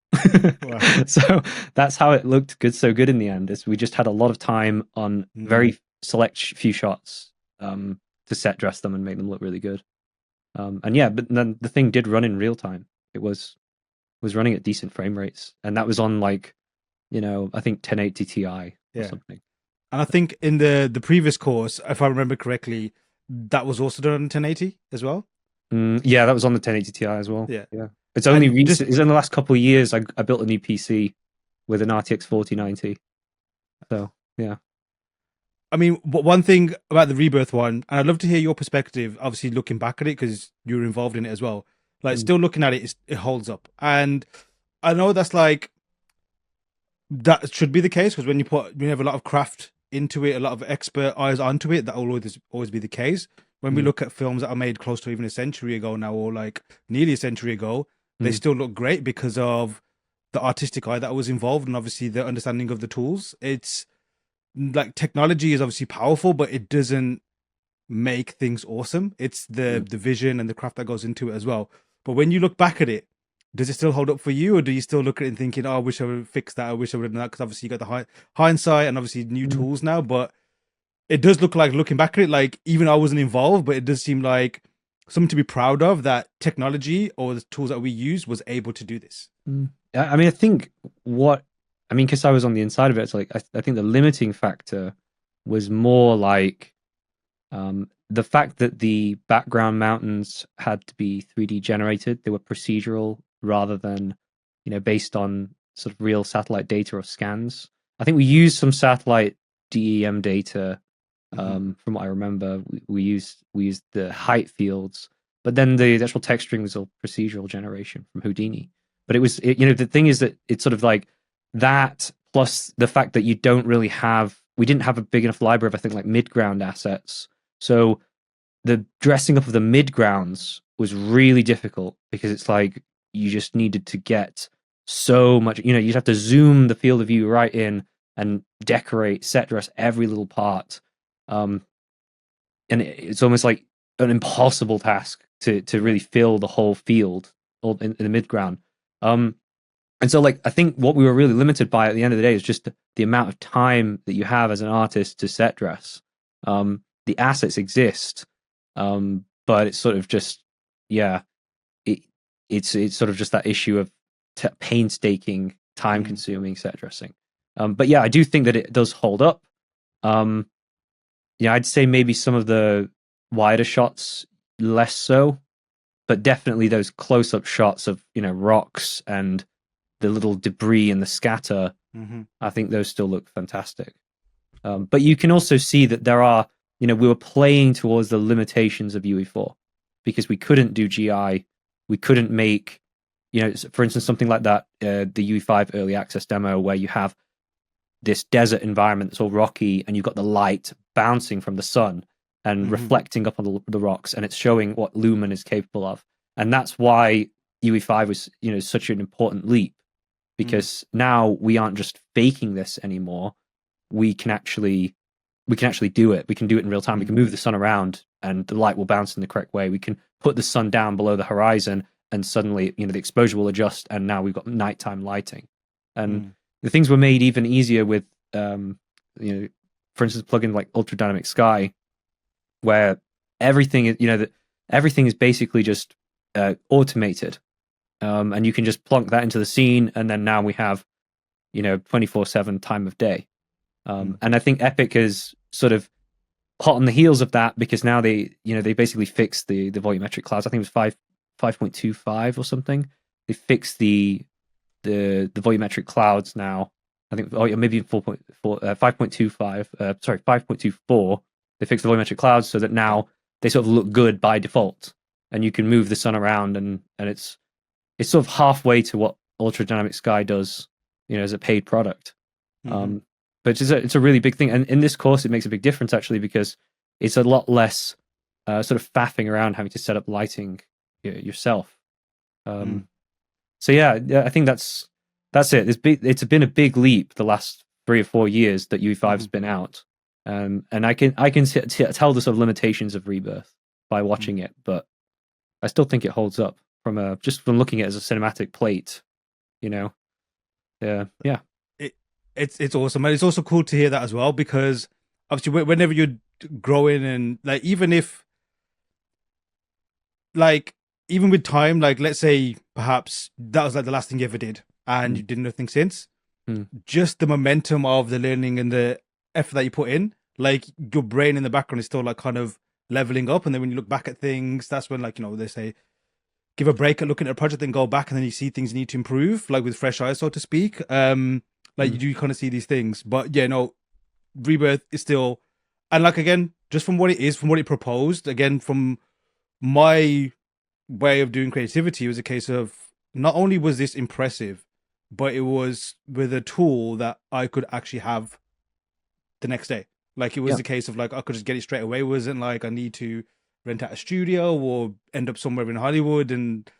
Wow. So that's how it looked so good in the end. Is we just had a lot of time on very select few shots to set dress them and make them look really good. And yeah, but then the thing did run in real time. It was running at decent frame rates, and that was on like, I think 1080 Ti or something. And I think in the previous course, if I remember correctly, that was also done on 1080 as well. Yeah, that was on the 1080 Ti as well. Yeah. It's only recent. It's in the last couple of years I built a new PC with an RTX 4090. So yeah. I mean, one thing about the Rebirth one, and I'd love to hear your perspective, obviously looking back at it because you were involved in it as well. Like, still looking at it, it holds up. And I know that's like, that should be the case because when you have a lot of craft into it, a lot of expert eyes onto it, that will always be the case. When we look at films that are made close to even a century ago now, or like nearly a century ago, they still look great because of the artistic eye that was involved and obviously the understanding of the tools. It's like technology is obviously powerful, but it doesn't make things awesome. It's the vision and the craft that goes into it as well. But when you look back at it, does it still hold up for you, or do you still look at it and thinking, "Oh, I wish I would have fixed that. I wish I would have done that." Because obviously you got the hindsight and obviously new tools now. But it does look like, looking back at it, like even I wasn't involved, but it does seem like something to be proud of, that technology or the tools that we use was able to do this. I mean, I think because I was on the inside of it, it's like I think the limiting factor was more like the fact that the background mountains had to be 3D generated. They were procedural rather than, based on sort of real satellite data or scans. I think we used some satellite DEM data. From what I remember, we used the height fields, but then the actual texturing was all procedural generation from Houdini. But the thing is that it's sort of like that, plus the fact that we didn't have a big enough library of, I think, like mid-ground assets. So the dressing up of the mid-grounds was really difficult because it's like you just needed to get so much, you'd have to zoom the field of view right in and decorate, set dress every little part. And it's almost like an impossible task to really fill the whole field in the mid-ground. And so, like, I think what we were really limited by at the end of the day is just the amount of time that you have as an artist to set dress. The assets exist, but it's sort of just, it's sort of just that issue of painstaking, time-consuming set dressing. But yeah, I do think that it does hold up. I'd say maybe some of the wider shots less so, but definitely those close-up shots of rocks and the little debris and the scatter, I think those still look fantastic. But you can also see that there are, we were playing towards the limitations of UE4 because we couldn't do GI, we couldn't make, for instance, something like that, the UE5 early access demo where you have this desert environment that's all rocky and you've got the light bouncing from the sun and reflecting up on the rocks, and it's showing what Lumen is capable of. And that's why UE5 was, such an important leap, because now we aren't just faking this anymore. We can actually do it. We can do it in real time. We can move the sun around and the light will bounce in the correct way. We can put the sun down below the horizon and suddenly, the exposure will adjust, and now we've got nighttime lighting. And the things were made even easier with, for instance, plugin like Ultra Dynamic Sky, where everything is, everything is basically just automated, and you can just plonk that into the scene, and then now we have, 24/7 time of day. And I think Epic is sort of hot on the heels of that because now they basically fixed the volumetric clouds. I think it was 5.25 or something. they fixed the volumetric clouds now. I think, oh yeah, maybe 4.4, 5.25, sorry, 5.24. They fixed the volumetric clouds so that now they sort of look good by default, and you can move the sun around, and it's sort of halfway to what Ultra Dynamic Sky does, as a paid product. But it's a really big thing, and in this course, it makes a big difference actually because it's a lot less sort of faffing around having to set up lighting yourself. So yeah, I think that's it. It's been a big leap the last 3 or 4 years that UE5's been out, and I can tell the sort of limitations of Rebirth by watching it, but I still think it holds up from just from looking at it as a cinematic plate. Yeah. It's awesome, and it's also cool to hear that as well, because obviously whenever you're growing, and like even with time, like let's say perhaps that was like the last thing you ever did and you did nothing since, just the momentum of the learning and the effort that you put in, like your brain in the background is still like kind of leveling up, and then when you look back at things, that's when, like, they say give a break at looking at a project and go back, and then you see things you need to improve, like with fresh eyes, so to speak. You do kind of see these things, but yeah, no, Rebirth is still, and like again, just from what it proposed, again, from my way of doing creativity, it was a case of not only was this impressive, but it was with a tool that I could actually have the next day. Like it was a case of like I could just get it straight away. It wasn't like I need to rent out a studio or end up somewhere in Hollywood and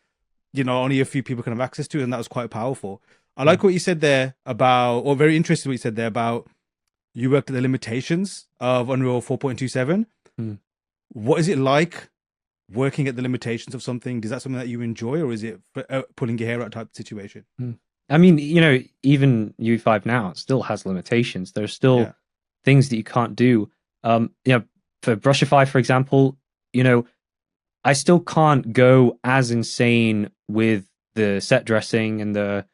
only a few people can have access to it, and that was quite powerful. I like what you said there about, or very interesting what you said there about, you worked at the limitations of Unreal 4.27. What is it like working at the limitations of something? Is that something that you enjoy, or is it pulling your hair out type of situation? I mean, even UE5 now still has limitations. There's still things that you can't do. For Brushify, for example, I still can't go as insane with the set dressing and the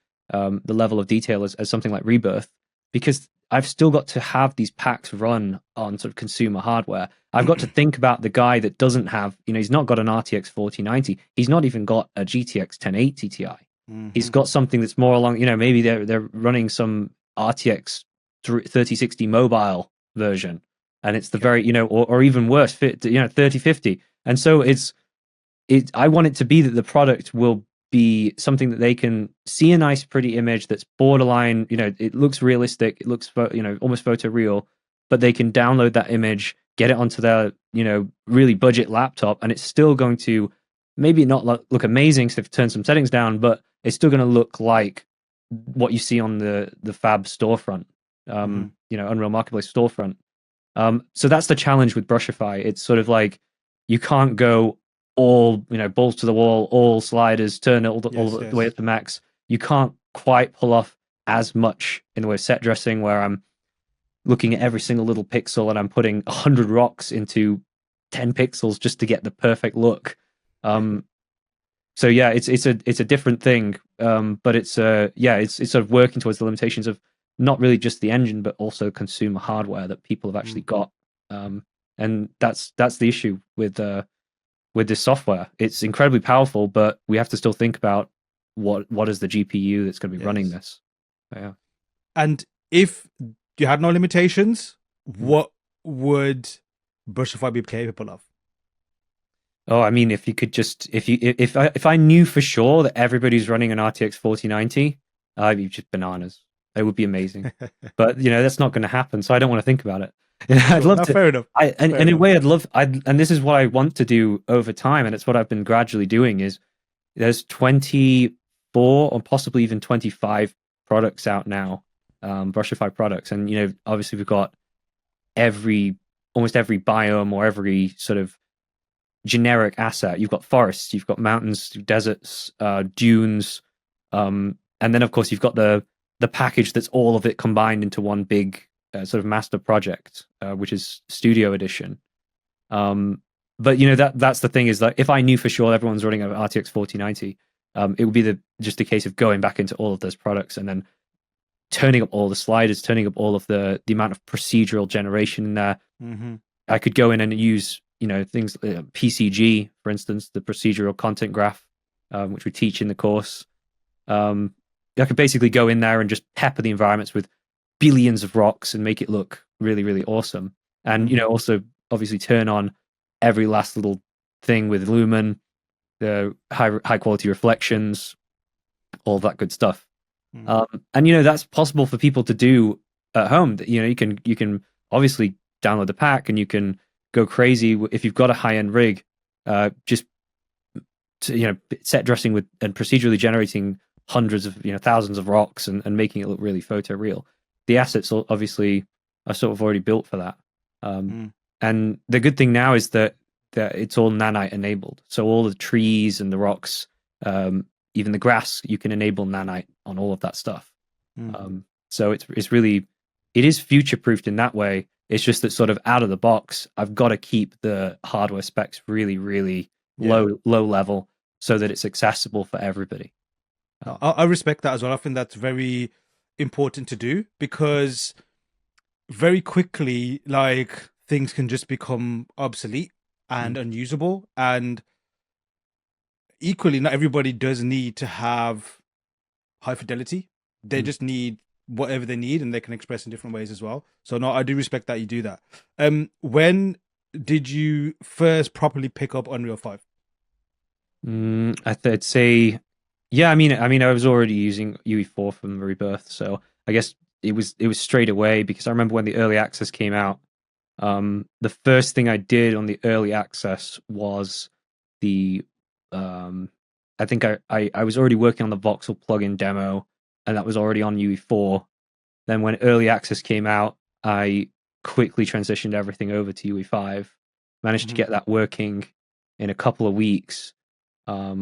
level of detail as something like Rebirth, because I've still got to have these packs run on sort of consumer hardware. I've got to think about the guy that doesn't have, he's not got an RTX 4090. He's not even got a GTX 1080 Ti. He's got something that's more along, maybe they're running some RTX 3060 mobile version, and it's the very, or even worse, 3050. And so I want it to be that the product will be something that they can see a nice, pretty image that's borderline, it looks realistic, it looks, almost photoreal, but they can download that image, get it onto their, really budget laptop, and it's still going to maybe not look amazing, so they've turned some settings down, but it's still going to look like what you see on the Fab storefront, Unreal Marketplace storefront. So that's the challenge with Brushify. It's sort of like, you can't go all, balls to the wall, all sliders, turn it all the way up to max. You can't quite pull off as much in the way of set dressing, where I'm looking at every single little pixel and I'm putting 100 rocks into 10 pixels just to get the perfect look. So yeah, it's a different thing, but it's sort of working towards the limitations of not really just the engine, but also consumer hardware that people have actually got. And that's the issue with this software. It's incredibly powerful, but we have to still think about what is the GPU that's going to be running this. Yeah. And if you had no limitations, what would Brushify be capable of? Oh, I mean, if you could just, if I knew for sure that everybody's running an RTX 4090, I'd be just bananas. It would be amazing. But that's not going to happen, so I don't want to think about it. I'd love to. Fair enough. In a way, and this is what I want to do over time, and it's what I've been gradually doing. Is there's 24 or possibly even 25 products out now, Brushify products, and obviously we've got almost every biome or every sort of generic asset. You've got forests, you've got mountains, deserts, dunes, and then of course you've got the package that's all of it combined into one big sort of master project, which is Studio Edition. But that's the thing, is that if I knew for sure everyone's running an RTX 4090, it would be just a case of going back into all of those products and then turning up all the sliders, turning up all of the amount of procedural generation in there. I could go in and use things, PCG, for instance, the procedural content graph, which we teach in the course. I could basically go in there and just pepper the environments with billions of rocks and make it look really, really awesome. And also obviously turn on every last little thing with lumen, the high quality reflections, all that good stuff. Mm. And that's possible for people to do at home. You can obviously download the pack and you can go crazy if you've got a high end rig. Just set dressing with and procedurally generating hundreds of thousands of rocks and making it look really photo real. The assets obviously are sort of already built for that. And the good thing now is that it's all nanite enabled. So all the trees and the rocks, even the grass, you can enable nanite on all of that stuff. So it's really, it is future proofed in that way. It's just that sort of out of the box, I've got to keep the hardware specs really, really low level so that it's accessible for everybody. I respect that as well. I think that's very important to do, because very quickly, like, things can just become obsolete and unusable. And equally, not everybody does need to have high fidelity. They just need whatever they need, and they can express in different ways as well. So no, I do respect that you do that. When did you first properly pick up Unreal 5? I'd say, yeah. I mean, I was already using UE4 from Rebirth, so I guess it was straight away, because I remember when the early access came out. The first thing I did on the early access was the I think I was already working on the voxel plugin demo, and that was already on UE4. Then when early access came out, I quickly transitioned everything over to UE5. Managed to get that working in a couple of weeks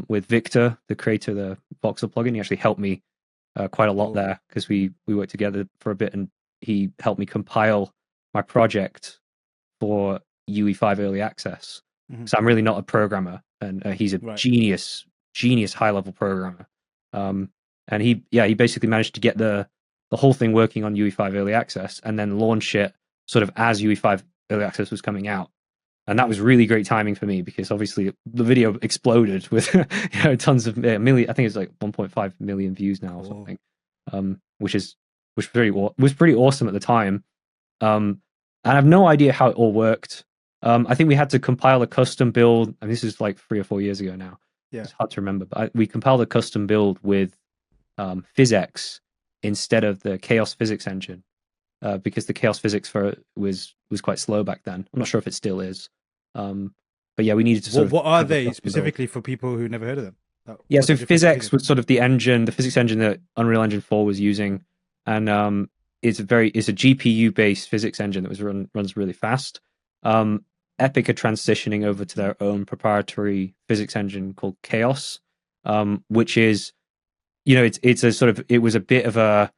with Victor, the creator of the voxel plugin. He actually helped me quite a lot there, because we worked together for a bit, and he helped me compile my project for UE5 early access. So I'm really not a programmer, and he's a genius high level programmer. And he basically managed to get the whole thing working on UE5 early access, and then launch it sort of as UE5 early access was coming out. And that was really great timing for me, because obviously the video exploded with tons of million. I think it's like 1.5 million views now or something, which was pretty awesome at the time. And I have no idea how it all worked. I think we had to compile a custom build, and this is like 3 or 4 years ago now. It's hard to remember, but we compiled a custom build with PhysX instead of the Chaos Physics engine, because the Chaos Physics was quite slow back then. I'm not sure if it still is. But yeah, we needed to sort of. What are they specifically for people who never heard of them? So PhysX was sort of the physics engine that Unreal Engine 4 was using, and it's a GPU based physics engine that runs really fast. Epic are transitioning over to their own proprietary physics engine called Chaos, which is, it's a sort of, it was a bit of a,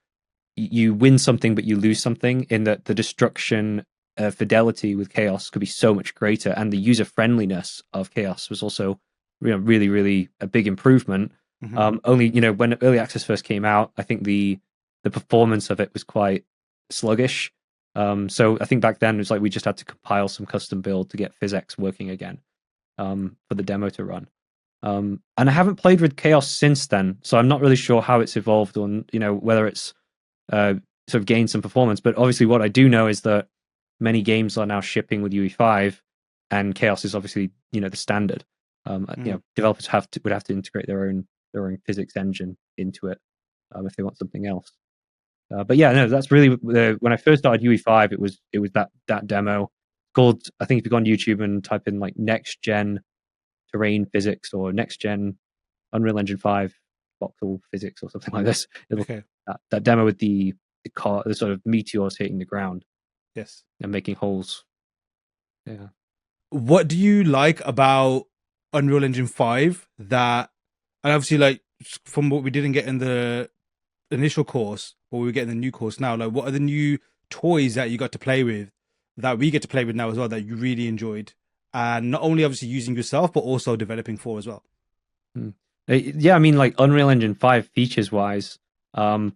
you win something but you lose something, in that the destruction fidelity with Chaos could be so much greater, and the user friendliness of Chaos was also really, really a big improvement. Only when early access first came out, I think the performance of it was quite sluggish. So I think back then it was like we just had to compile some custom build to get PhysX working again, for the demo to run. And I haven't played with Chaos since then, so I'm not really sure how it's evolved, or whether it's sort of gained some performance. But obviously what I do know is that many games are now shipping with UE5, and Chaos is obviously the standard. Developers would have to integrate their own physics engine into it, if they want something else. But yeah, no, that's really when I first started UE5, it was that demo called, I think if you go on YouTube and type in like next gen terrain physics or next gen Unreal Engine 5 voxel physics or something like this, that demo with the sort of meteors hitting the ground, and making holes. Yeah. What do you like about Unreal Engine 5 that, and obviously, like, from what we didn't get in the initial course, or we get in the new course now, like, what are the new toys that you got to play with, that we get to play with now as well, that you really enjoyed, and not only obviously using yourself but also developing for as well? Yeah, I mean, like Unreal Engine 5 features wise, I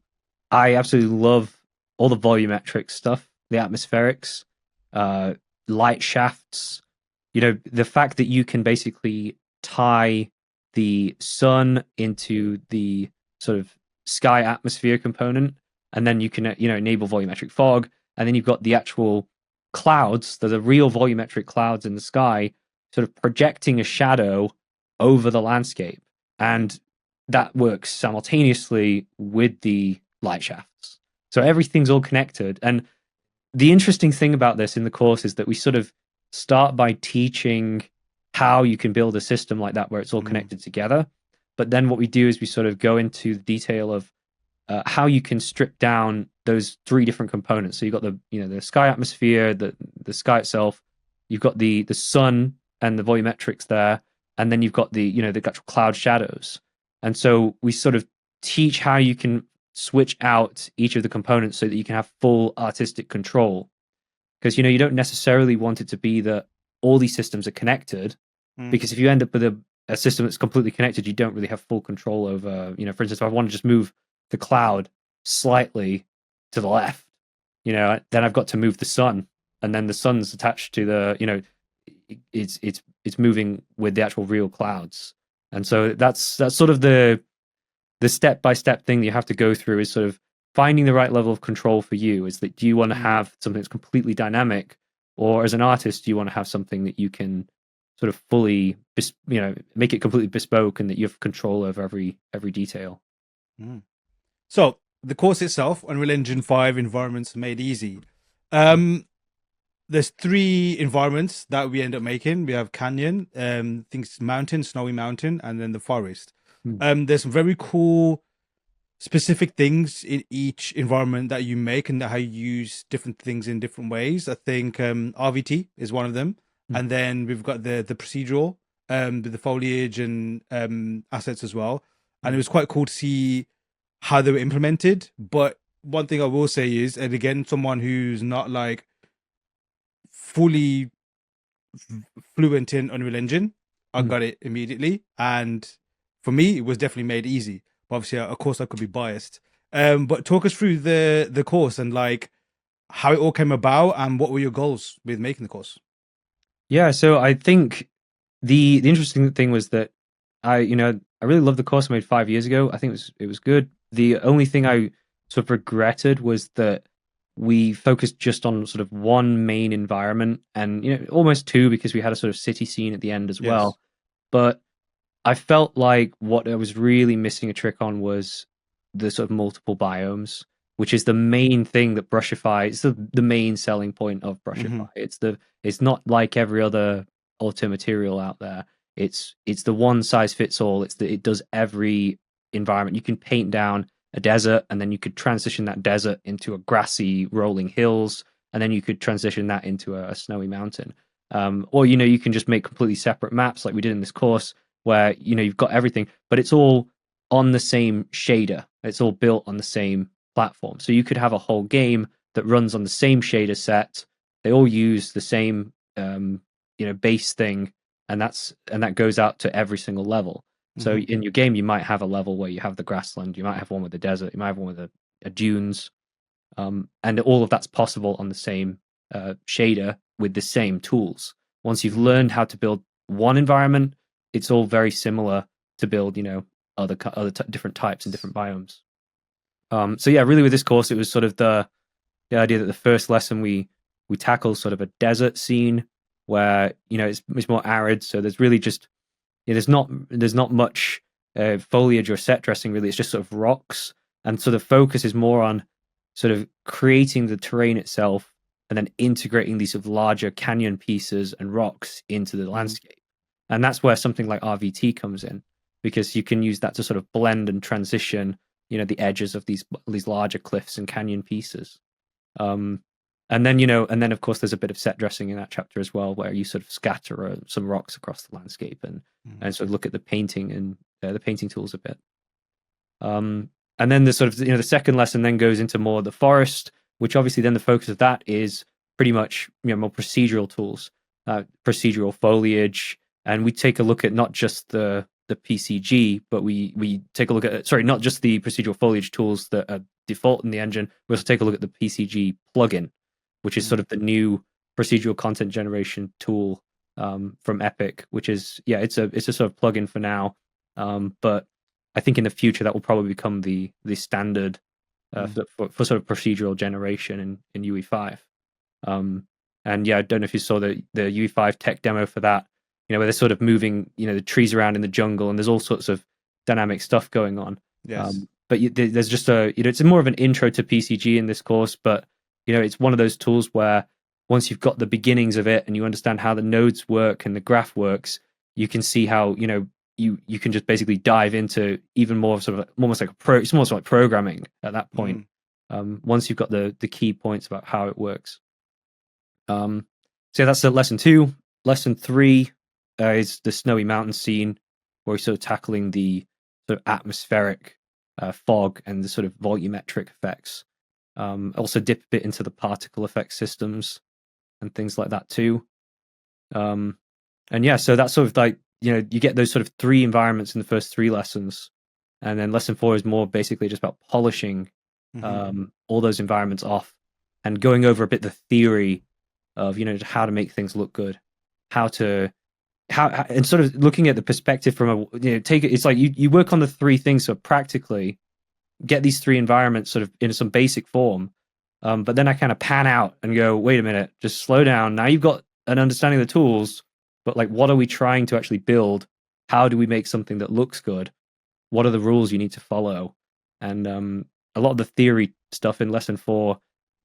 absolutely love all the volumetric stuff, the atmospherics, light shafts. The fact that you can basically tie the sun into the sort of sky atmosphere component, and then you can enable volumetric fog, and then you've got the actual clouds, the real volumetric clouds in the sky, sort of projecting a shadow over the landscape, and that works simultaneously with the light shafts. So everything's all connected. And the interesting thing about this in the course is that we sort of start by teaching how you can build a system like that where it's all connected together. But then what we do is we sort of go into the detail of how you can strip down those three different components. So you've got the sky atmosphere, the sky itself, you've got the sun and the volumetrics there, and then you've got the actual cloud shadows. And so we sort of teach how you can switch out each of the components so that you can have full artistic control. Because you don't necessarily want it to be that all these systems are connected, because if you end up with a system that's completely connected, you don't really have full control over, for instance, if I want to just move the cloud slightly to the left, then I've got to move the sun, and then the sun's attached to the, it's moving with the actual real clouds. And so that's sort of the step-by-step thing that you have to go through, is sort of finding the right level of control for you. Is that, do you want to have something that's completely dynamic, or as an artist, do you want to have something that you can sort of fully, make it completely bespoke, and that you have control over every detail? So the course itself, Unreal Engine 5 environments made easy. There's 3 environments that we end up making. We have canyon, things mountain, snowy mountain, and then the forest. There's some very cool specific things in each environment that you make, and how you use different things in different ways. I think RVT is one of them. And then we've got the procedural, with the foliage and assets as well. And it was quite cool to see how they were implemented. But one thing I will say is, and again, someone who's not like fully fluent in Unreal Engine, I got it immediately. And for me, it was definitely made easy. But obviously, of course, I could be biased. But talk us through the course and like how it all came about, and what were your goals with making the course? Yeah, so I think the interesting thing was that I really loved the course I made 5 years ago. I think it was good. The only thing I sort of regretted was that we focused just on sort of one main environment, and almost two, because we had a sort of city scene at the end as well. But I felt like what I was really missing a trick on was the sort of multiple biomes, which is the main thing that Brushify. It's the main selling point of Brushify. It's not like every other auto material out there. It's the one size fits all. It does every environment. You can paint down a desert, and then you could transition that desert into a grassy rolling hills, and then you could transition that into a snowy mountain. Or you can just make completely separate maps like we did in this course, where you've got everything, but it's all on the same shader. It's all built on the same platform. So you could have a whole game that runs on the same shader set. They all use the same base thing, and that goes out to every single level. So in your game, you might have a level where you have the grassland, you might have one with the desert, you might have one with a dunes, and all of that's possible on the same shader with the same tools. Once you've learned how to build one environment, it's all very similar to build, other different types and different biomes. So yeah, really with this course, it was sort of the idea that the first lesson we tackle sort of a desert scene where it's more arid. So there's really just there's not much foliage or set dressing really. It's just sort of rocks, and so the focus is more on sort of creating the terrain itself, and then integrating these sort of larger canyon pieces and rocks into the landscape. And that's where something like RVT comes in, because you can use that to sort of blend and transition, the edges of these larger cliffs and canyon pieces. And then of course there's a bit of set dressing in that chapter as well, where you sort of scatter some rocks across the landscape and sort of look at the painting and the painting tools a bit. And then the sort of the second lesson then goes into more the forest, which obviously then the focus of that is pretty much more procedural tools, procedural foliage, and we take a look at not just the PCG, but we take a look at not just the procedural foliage tools that are default in the engine. We also take a look at the PCG plugin, which is sort of the new procedural content generation tool from Epic, which is it's a sort of plugin for now, but I think in the future that will probably become the standard for sort of procedural generation in UE5. And yeah, I don't know if you saw the UE5 tech demo for that, where they're sort of moving, the trees around in the jungle, and there's all sorts of dynamic stuff going on. Yes. But there's just it's more of an intro to PCG in this course, but it's one of those tools where once you've got the beginnings of it and you understand how the nodes work and the graph works, you can see how you can just basically dive into even more sort of almost like it's almost like programming at that point. Once you've got the key points about how it works. So that's lesson 2. Lesson 3 is the snowy mountain scene, where we're sort of tackling the sort of atmospheric fog and the sort of volumetric effects. Also dip a bit into the particle effect systems and things like that too. And yeah, so that's sort of like, you get those sort of 3 environments in the first 3 lessons. And then lesson 4 is more basically just about polishing all those environments off and going over a bit the theory of, how to make things look good, and sort of looking at the perspective from it's like you work on the 3 things, so practically get these 3 environments sort of in some basic form. But then I kind of pan out and go, wait a minute, just slow down. Now you've got an understanding of the tools, but like, what are we trying to actually build? How do we make something that looks good? What are the rules you need to follow? And a lot of the theory stuff in lesson 4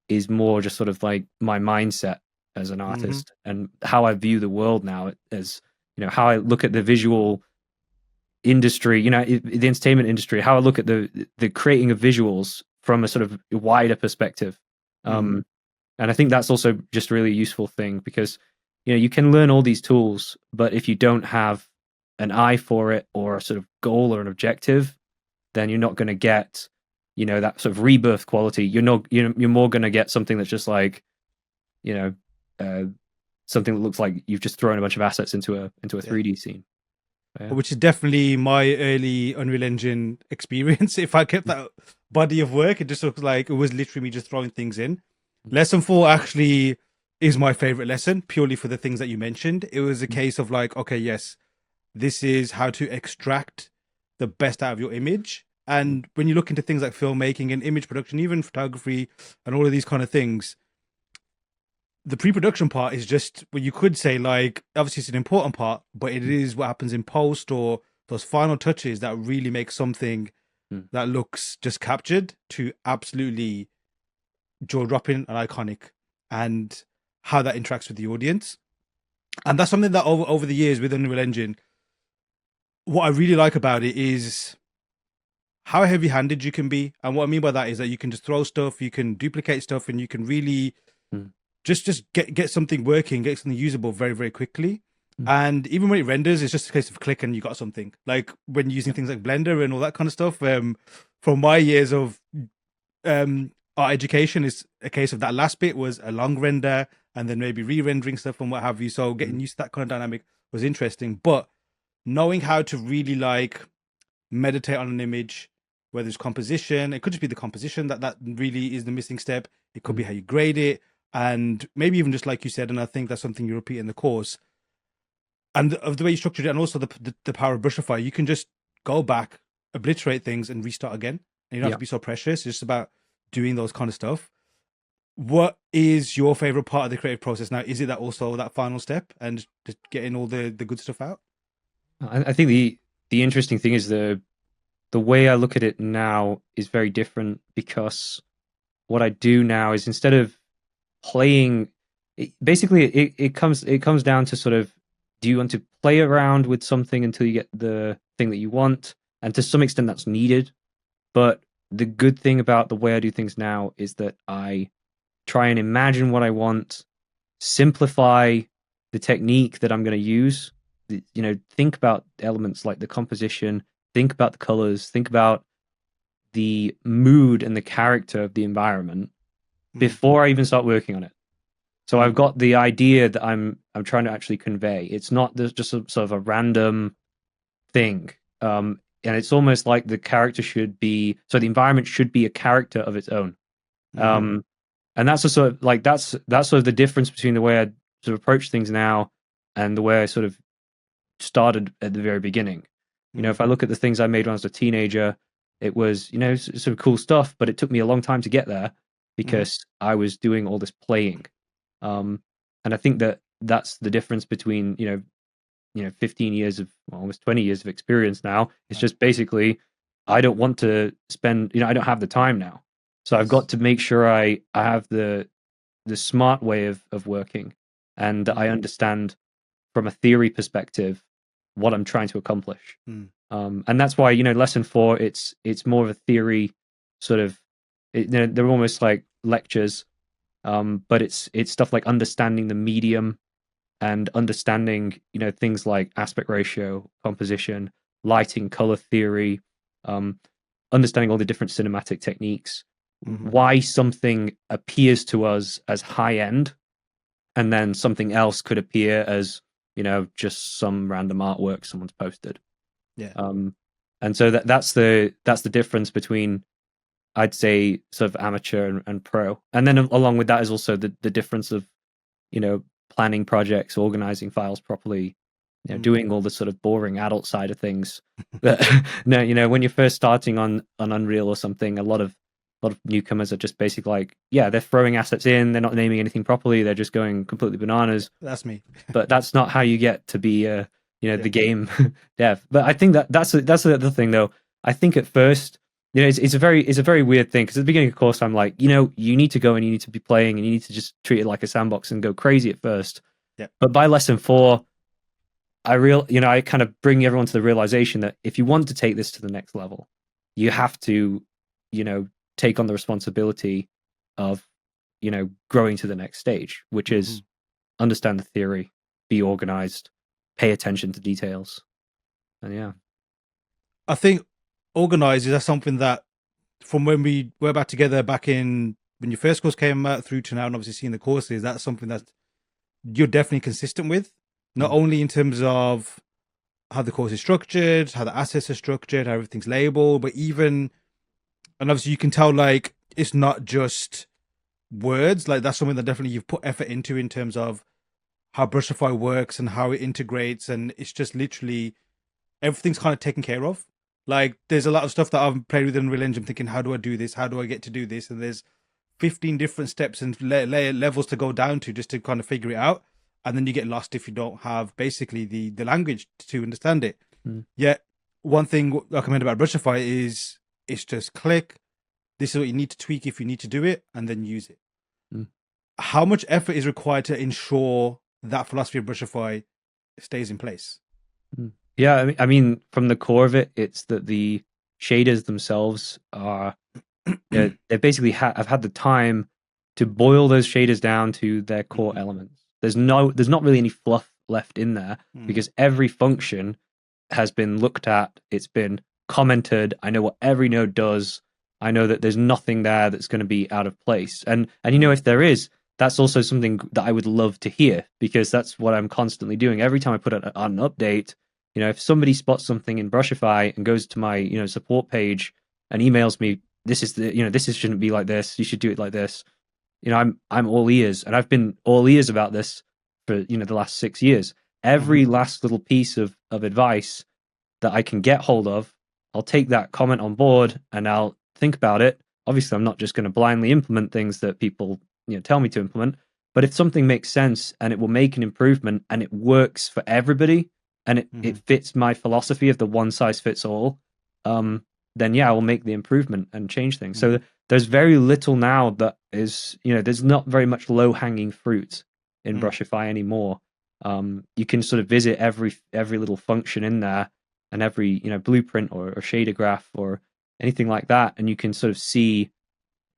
is more just sort of like my mindset as an artist and how I view the world now, as how I look at the visual industry, the entertainment industry, how I look at the creating of visuals from a sort of wider perspective. And I think that's also just a really useful thing, because you can learn all these tools, but if you don't have an eye for it or a sort of goal or an objective, then you're not going to get that sort of rebirth quality. You're more going to get something that's just like something that looks like you've just thrown a bunch of assets into a 3D scene. Yeah. Which is definitely my early Unreal Engine experience. If I kept that body of work, it just looks like it was literally me just throwing things in. Lesson 4 actually is my favorite lesson, purely for the things that you mentioned. It was a case of like, okay, yes, this is how to extract the best out of your image. And when you look into things like filmmaking and image production, even photography and all of these kind of things, the pre-production part is just what you could say, like, obviously it's an important part, but it is what happens in post or those final touches that really make something that looks just captured to absolutely jaw-dropping and iconic, and how that interacts with the audience. And that's something that over the years with Unreal Engine, what I really like about it is how heavy-handed you can be. And what I mean by that is that you can just throw stuff, you can duplicate stuff, and you can really just get something working, get something usable very, very quickly. And even when it renders, it's just a case of click and you got something. Like when using things like Blender and all that kind of stuff. From my years of art education, is a case of that last bit was a long render and then maybe re-rendering stuff and what have you. So getting used to that kind of dynamic was interesting. But knowing how to really like meditate on an image, whether it's composition, it could just be the composition that really is the missing step. It could be how you grade it, and maybe even just like you said, and I think that's something you repeat in the course, and of the way you structured it, and also the power of Brushify. You can just go back, obliterate things, and restart again. And you don't have to be so precious. It's just about doing those kind of stuff. What is your favorite part of the creative process now? Is it that final step and just getting all the good stuff out? I think the interesting thing is the way I look at it now is very different, because what I do now is, instead of playing, it comes down to sort of, do you want to play around with something until you get the thing that you want? And to some extent that's needed. But the good thing about the way I do things now is that I try and imagine what I want, simplify the technique that I'm going to use. Think about elements like the composition, think about the colors, think about the mood and the character of the environment before I even start working on it. So I've got the idea that I'm trying to actually convey. It's not just sort of a random thing. And it's almost like the the environment should be a character of its own. And that's a sort of like, that's sort of the difference between the way I sort of approach things now and the way I sort of started at the very beginning. You know, if I look at the things I made when I was a teenager, it was, you know, some cool stuff, but it took me a long time to get there because I was doing all this playing. And I think that that's the difference between, 15 years of, well, almost 20 years of experience now. It's just basically, I don't want to spend, I don't have the time now. So I've got to make sure I have the smart way of working, and I understand from a theory perspective what I'm trying to accomplish. And that's why, lesson 4, it's more of a theory sort of, they're almost like lectures, but it's stuff like understanding the medium and understanding, things like aspect ratio, composition, lighting, color theory, understanding all the different cinematic techniques, why something appears to us as high end, and then something else could appear as, just some random artwork someone's posted. Yeah. And so that's the difference between, I'd say, sort of amateur and pro. And then along with that is also the difference of, planning projects, organizing files properly, doing all the sort of boring adult side of things. That no, when you're first starting on Unreal or something, a lot of newcomers are just basically like, yeah, they're throwing assets in, they're not naming anything properly, they're just going completely bananas. That's me. But that's not how you get to be the game dev. But I think that's the other thing though. I think at first, it's a very weird thing, because at the beginning of the course I'm like, you need to go and you need to be playing and you need to just treat it like a sandbox and go crazy at first. Yeah. But by lesson 4, I kind of bring everyone to the realization that if you want to take this to the next level, you have to, take on the responsibility of, growing to the next stage, which is understand the theory, be organized, pay attention to details. And yeah. I think organized is something that, from when we were back together back in when your first course came out through to now, and obviously seeing the courses, that's something that you're definitely consistent with, not only in terms of how the course is structured, how the assets are structured, how everything's labeled, but even, and obviously you can tell, like, it's not just words. Like, that's something that definitely you've put effort into in terms of how Brushify works and how it integrates, and it's just literally everything's kind of taken care of. Like, there's a lot of stuff that I've played with in Unreal Engine thinking, how do I do this? How do I get to do this? And there's 15 different steps and levels to go down to just to kind of figure it out. And then you get lost if you don't have basically the language to understand it. Yet, one thing I recommend about Brushify is it's just click. This is what you need to tweak if you need to do it, and then use it. How much effort is required to ensure that philosophy of Brushify stays in place? Yeah, I mean, from the core of it, it's that the shaders themselves are, they basically I've had the time to boil those shaders down to their core elements. There's not really any fluff left in there, because every function has been looked at, it's been commented. I know what every node does. I know that there's nothing there that's going to be out of place. And if there is, that's also something that I would love to hear, because that's what I'm constantly doing. Every time I put on an update, if somebody spots something in Brushify and goes to my, support page and emails me, this shouldn't be like this, you should do it like this. I'm all ears, and I've been all ears about this for, the last 6 years. Every last little piece of advice that I can get hold of, I'll take that comment on board and I'll think about it. Obviously, I'm not just going to blindly implement things that people, tell me to implement. But if something makes sense and it will make an improvement and it works for everybody, and it fits my philosophy of the one size fits all, then yeah, I will make the improvement and change things. So there's very little now that is, there's not very much low hanging fruit in Brushify anymore. You can sort of visit every little function in there, and every, blueprint or shader graph or anything like that, and you can sort of see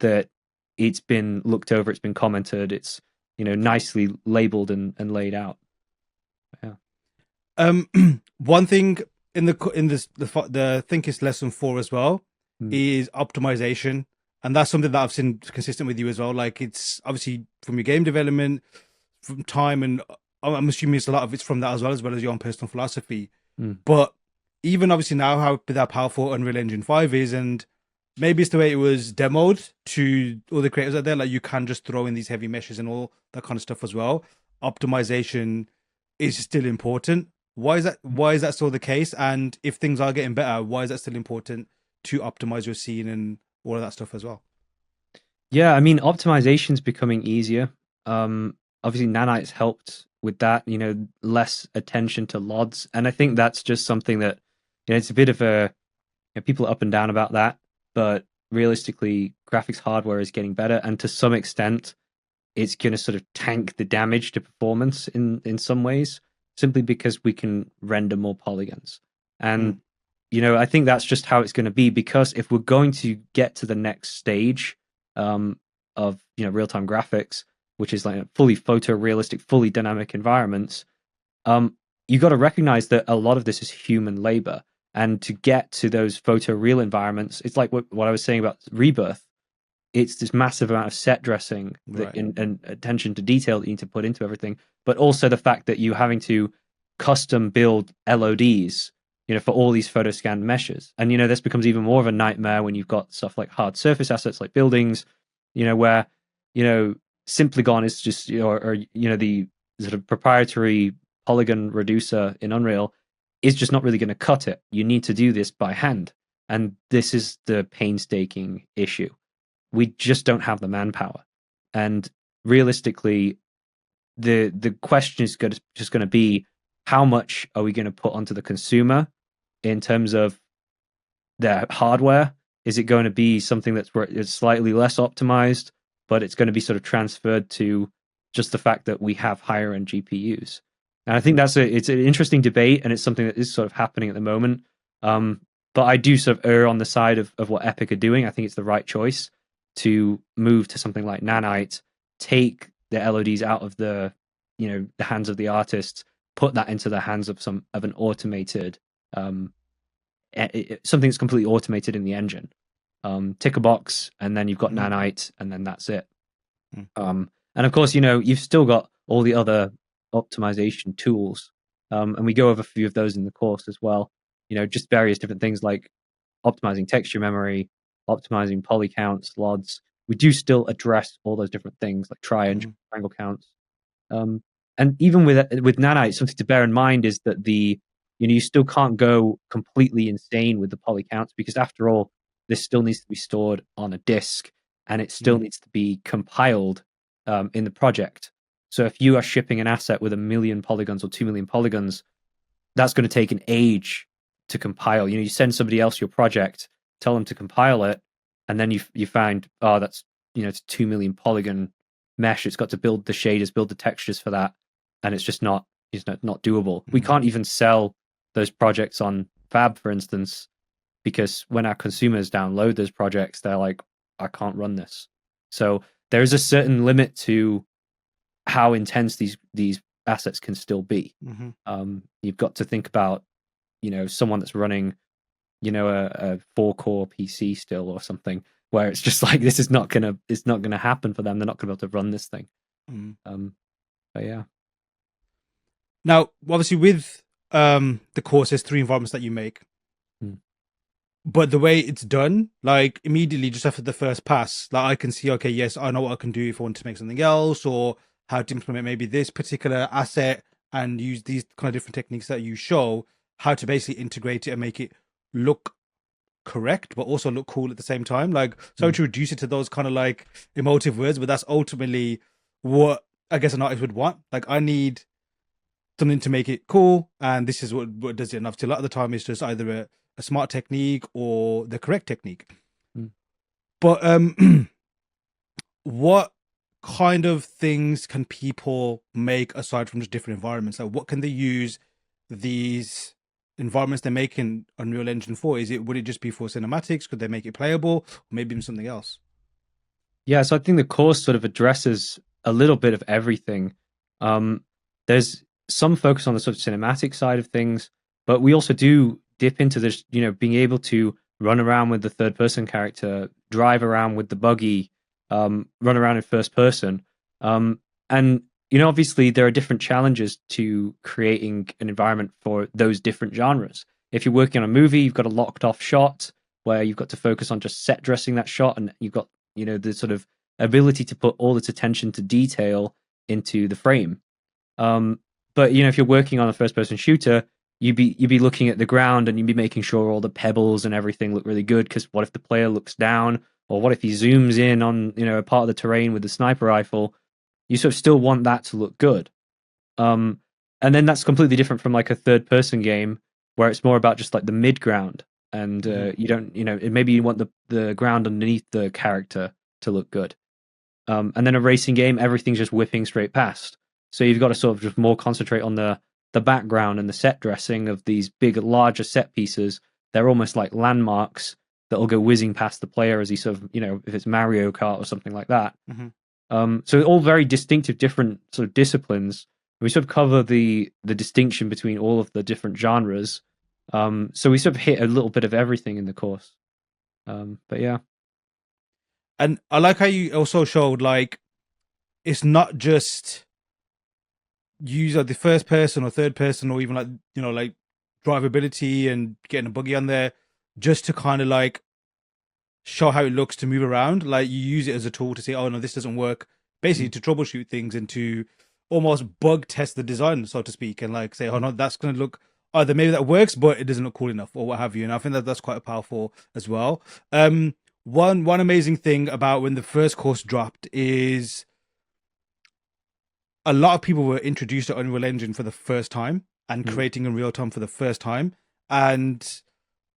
that it's been looked over, it's been commented, it's, nicely labeled and laid out. Yeah. One thing in the Thinkist lesson 4 as well is optimization, and that's something that I've seen consistent with you as well. Like, it's obviously from your game development, from time, and I'm assuming it's a lot of it's from that as well as your own personal philosophy. But even obviously now how powerful Unreal Engine 5 is, and maybe it's the way it was demoed to all the creators out there, like you can just throw in these heavy meshes and all that kind of stuff as well. Optimization is still important. Why is that still the case? And if things are getting better, why is that still important to optimize your scene and all of that stuff as well? Yeah, I mean, optimization's becoming easier. Obviously, nanites helped with that. Less attention to LODs, and I think that's just something that it's a bit of a people are up and down about that, but realistically, graphics hardware is getting better, and to some extent, it's going to sort of tank the damage to performance in some ways, simply because we can render more polygons. Mm, And I think that's just how it's going to be, because if we're going to get to the next stage um, of real-time graphics, which is like fully photorealistic, fully dynamic environments, you got to recognize that a lot of this is human labor. And to get to those photoreal environments, it's like what I was saying about Rebirth. It's this massive amount of set dressing that right. and attention to detail that you need to put into everything, but also the fact that you're having to custom build LODs, for all these photo scanned meshes. And this becomes even more of a nightmare when you've got stuff like hard surface assets like buildings, where you know Simplygon is just or the sort of proprietary polygon reducer in Unreal is just not really going to cut it. You need to do this by hand, and this is the painstaking issue. We just don't have the manpower. And realistically, the question is just going to be, how much are we going to put onto the consumer in terms of their hardware? Is it going to be something it's slightly less optimized, but it's going to be sort of transferred to just the fact that we have higher end GPUs? And I think it's an interesting debate, and it's something that is sort of happening at the moment. But I do sort of err on the side of what Epic are doing. I think it's the right choice to move to something like Nanite, take the LODs out of the hands of the artists, put that into the hands of an automated something that's completely automated in the engine. Tick a box, and then you've got Mm, Nanite, and then that's it. mm, And of course, you've still got all the other optimization tools, and we go over a few of those in the course as well. Just various different things like optimizing texture memory, optimizing poly counts, LODs. We do still address all those different things like mm, triangle counts. Um, and even with nanite, something to bear in mind is that you still can't go completely insane with the poly counts, because after all, this still needs to be stored on a disk, and it still mm, needs to be compiled in the project. So if you are shipping an asset with 1 million polygons or 2 million polygons, that's going to take an age to compile. You send somebody else your project, tell them to compile it, and then you find, oh, that's it's 2 million polygon mesh. It's got to build the shaders, build the textures for that, and it's not doable. We mm, can't even sell those projects on Fab, for instance, because when our consumers download those projects, they're like, I can't run this. So there is a certain limit to how intense these assets can still be. mhm. You've got to think about someone that's running a 4 core PC still or something, where it's just like, this is not gonna it's not gonna happen for them. They're not gonna be able to run this thing. Mm. But yeah. Now, obviously, with the course, there's three environments that you make, Mm, but the way it's done, like immediately just after the first pass, like I can see, okay, yes, I know what I can do if I want to make something else, or how to implement maybe this particular asset and use these kind of different techniques that you show, how to basically integrate it and make it look correct, but also look cool at the same time. Like, so mm, to reduce it to those kind of like emotive words, but that's ultimately what I guess an artist would want. Like, I need something to make it cool, and this is what does it enough. Till a lot of the time, it's just either a smart technique or the correct technique. mm. But what kind of things can people make aside from just different environments? Like, what can they use these environments they make in Unreal Engine for? Would it just be for cinematics? Could they make it playable, or maybe even something else? Yeah, so I think the course sort of addresses a little bit of everything. There's some focus on the sort of cinematic side of things, but we also do dip into this, being able to run around with the third person character, drive around with the buggy, run around in first person. And obviously there are different challenges to creating an environment for those different genres. If you're working on a movie, you've got a locked off shot where you've got to focus on just set dressing that shot, and you've got the sort of ability to put all its attention to detail into the frame. Um, but if you're working on a first person shooter, you'd be looking at the ground and you'd be making sure all the pebbles and everything look really good. Because what if the player looks down, or what if he zooms in on a part of the terrain with the sniper rifle? You sort of still want that to look good. Um, and then that's completely different from like a third person game where it's more about just like the mid ground, and you don't, maybe you want the ground underneath the character to look good. And then a racing game, everything's just whipping straight past. So you've got to sort of just more concentrate on the background and the set dressing of these big, larger set pieces. They're almost like landmarks that'll go whizzing past the player as he sort of, if it's Mario Kart or something like that. So all very distinctive, different sort of disciplines. We sort of cover the distinction between all of the different genres. So we sort of hit a little bit of everything in the course. But yeah. And I like how you also showed like it's not just use like the first person or third person or even like like drivability and getting a buggy on there just to kind of like show how it looks to move around. Like you use it as a tool to say, oh no, this doesn't work. Basically to troubleshoot things and to almost bug test the design, so to speak, and like say, oh no, that's going to look either maybe that works, but it doesn't look cool enough or what have you. And I think that that's quite powerful as well. One amazing thing about when the first course dropped is a lot of people were introduced to Unreal Engine for the first time and creating in real time for the first time. And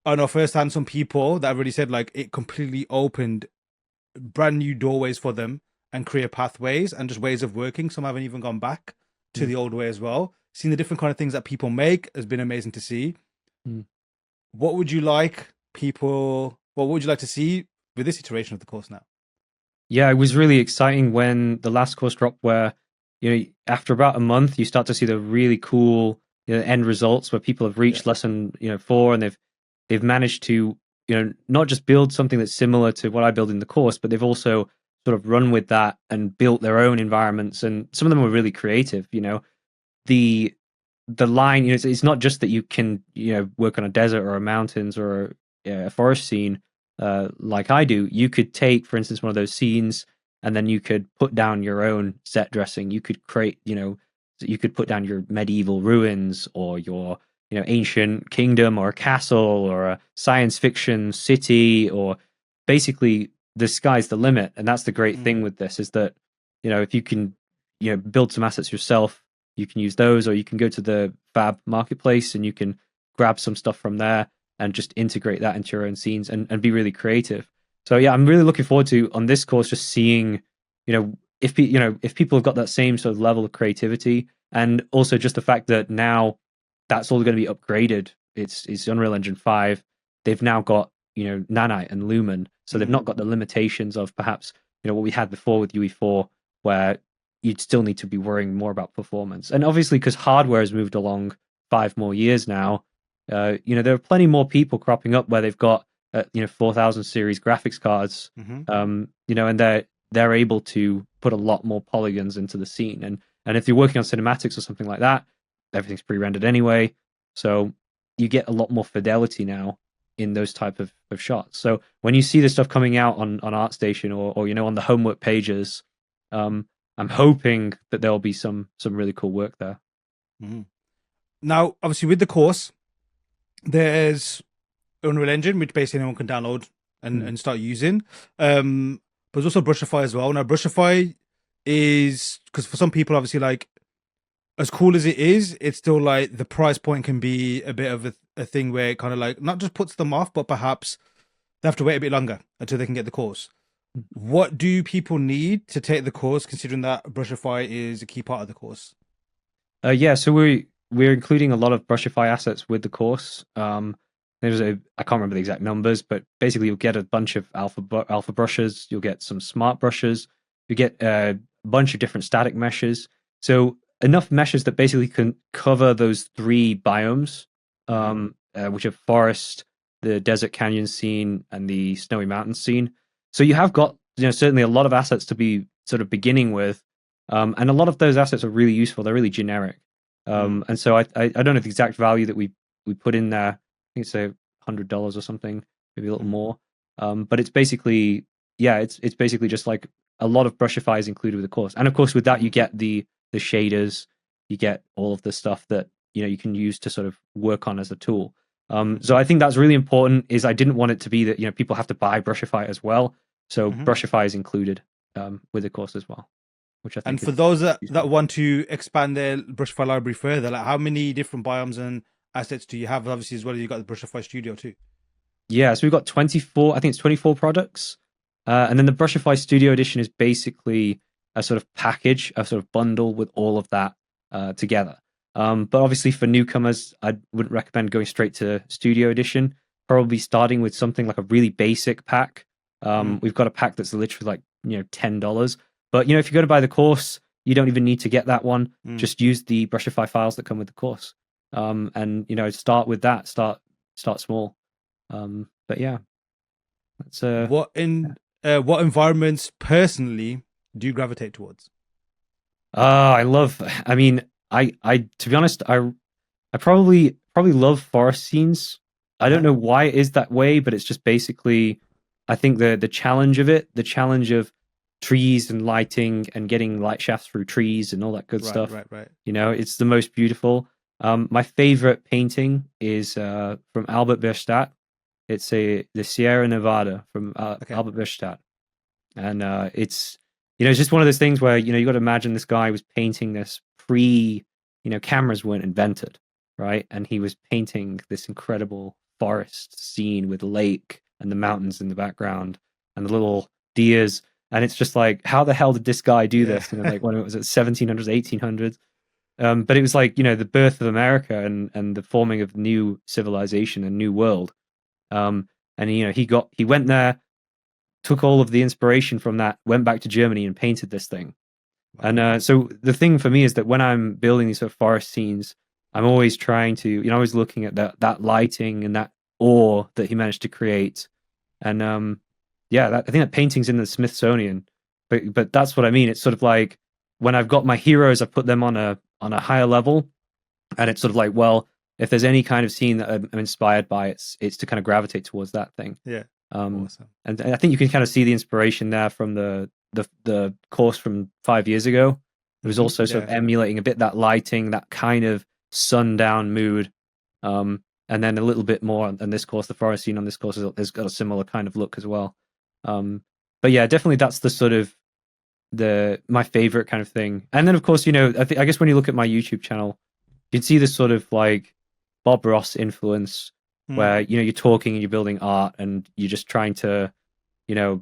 I know firsthand some people that have already said like it completely opened brand new doorways for them and career pathways and just ways of working. Some haven't even gone back to the old way as well. Seeing the different kind of things that people make has been amazing to see. What would you like to see with this iteration of the course now? Yeah, it was really exciting when the last course dropped where, after about a month, you start to see the really cool end results where people have reached lesson 4, and they've managed to not just build something that's similar to what I build in the course, but they've also sort of run with that and built their own environments, and some of them were really creative. The line, it's not just that you can work on a desert or a mountains or a forest scene like I do. You could take, for instance, one of those scenes, and then you could put down your own set dressing. You could create, you could put down your medieval ruins or your ancient kingdom or a castle or a science fiction city, or basically the sky's the limit. And that's the great thing with this, is that if you can build some assets yourself, you can use those, or you can go to the Fab marketplace and you can grab some stuff from there and just integrate that into your own scenes and be really creative. So yeah, I'm really looking forward to on this course just seeing if people have got that same sort of level of creativity, and also just the fact that now that's all going to be upgraded. It's Unreal Engine 5. They've now got Nanite and Lumen, so they've not got the limitations of perhaps what we had before with UE4, where you'd still need to be worrying more about performance. And obviously, because hardware has moved along 5 more years now, there are plenty more people cropping up where they've got 4000 series graphics cards, and they're able to put a lot more polygons into the scene. And if you're working on cinematics or something like that, everything's pre-rendered anyway, so you get a lot more fidelity now in those type of shots. So when you see this stuff coming out on ArtStation or on the homework pages, I'm hoping that there'll be some really cool work there. Now, obviously, with the course, there's Unreal Engine, which basically anyone can download and start using. But there's also Brushify as well. Now, Brushify is, because for some people, obviously, like, as cool as it is, it's still like the price point can be a bit of a thing where it kind of like not just puts them off, but perhaps they have to wait a bit longer until they can get the course. What do people need to take the course, considering that Brushify is a key part of the course? So we're including a lot of Brushify assets with the course. There's I can't remember the exact numbers, but basically you'll get a bunch of alpha brushes. You'll get some smart brushes. You get a bunch of different static meshes. So enough meshes that basically can cover those 3 biomes, which are forest, the desert canyon scene, and the snowy mountain scene. So you have got certainly a lot of assets to be sort of beginning with, and a lot of those assets are really useful. They're really generic, and so I don't know the exact value that we put in there. I think it's $100 or something, maybe a little more. But it's basically it's basically just like a lot of Brushify is included with the course, and of course with that you get the shaders, you get all of the stuff that you can use to sort of work on as a tool. So I think that's really important. Is I didn't want it to be that people have to buy Brushify as well. So Hmm. Brushify is included with the course as well, which I And think for is those that useful. want to expand their Brushify library further, like how many different biomes and assets do you have? Obviously, as well as you got the Brushify Studio too. Yeah, so we've got 24. I think it's 24 products, and then the Brushify Studio Edition is basically a sort of package, a sort of bundle with all of that together. But obviously, for newcomers, I wouldn't recommend going straight to Studio Edition. Probably starting with something like a really basic pack. Mm, We've got a pack that's literally like $10. But if you're going to buy the course, you don't even need to get that one. mm. Just use the Brushify files that come with the course, and start with that. Start small. But yeah, that's yeah. What environments personally do you gravitate towards? I love. I mean, I to be honest, I probably love forest scenes. I don't Uh-huh. know why it is that way, but it's just basically, I think the challenge of it, the challenge of trees and lighting and getting light shafts through trees and all that good Right, stuff. right, right. It's the most beautiful. My favorite painting is from Albert Bierstadt. It's the Sierra Nevada from Okay. Albert Bierstadt. And it's just one of those things where you got to imagine this guy was painting this pre cameras weren't invented, right? And he was painting this incredible forest scene with lake and the mountains in the background and the little deers. And it's just like, how the hell did this guy do Yeah. this? Like when it was at 1700s, 1800s. But it was like the birth of America and the forming of new civilization and new world. And he went there, took all of the inspiration from that, went back to Germany and painted this thing. And Wow. so the thing for me is that when I'm building these sort of forest scenes, I'm always trying to, always looking at that lighting and that awe that he managed to create. And yeah, I think that painting's in the Smithsonian, but that's what I mean. It's sort of like when I've got my heroes, I put them on a higher level, and it's sort of like, well, if there's any kind of scene that I'm inspired by, it's to kind of gravitate towards that thing. Yeah. Um, Awesome. and I think you can kind of see the inspiration there from the course from 5 years ago. It was also sort of Yeah. emulating a bit that lighting, that kind of sundown mood, and then a little bit more on this course. The forest scene on this course has got a similar kind of look as well. But yeah, definitely that's the sort of my favorite kind of thing. And then of course, I guess when you look at my YouTube channel, you'd see this sort of like Bob Ross influence Mm, where you're talking and you're building art and you're just trying to you know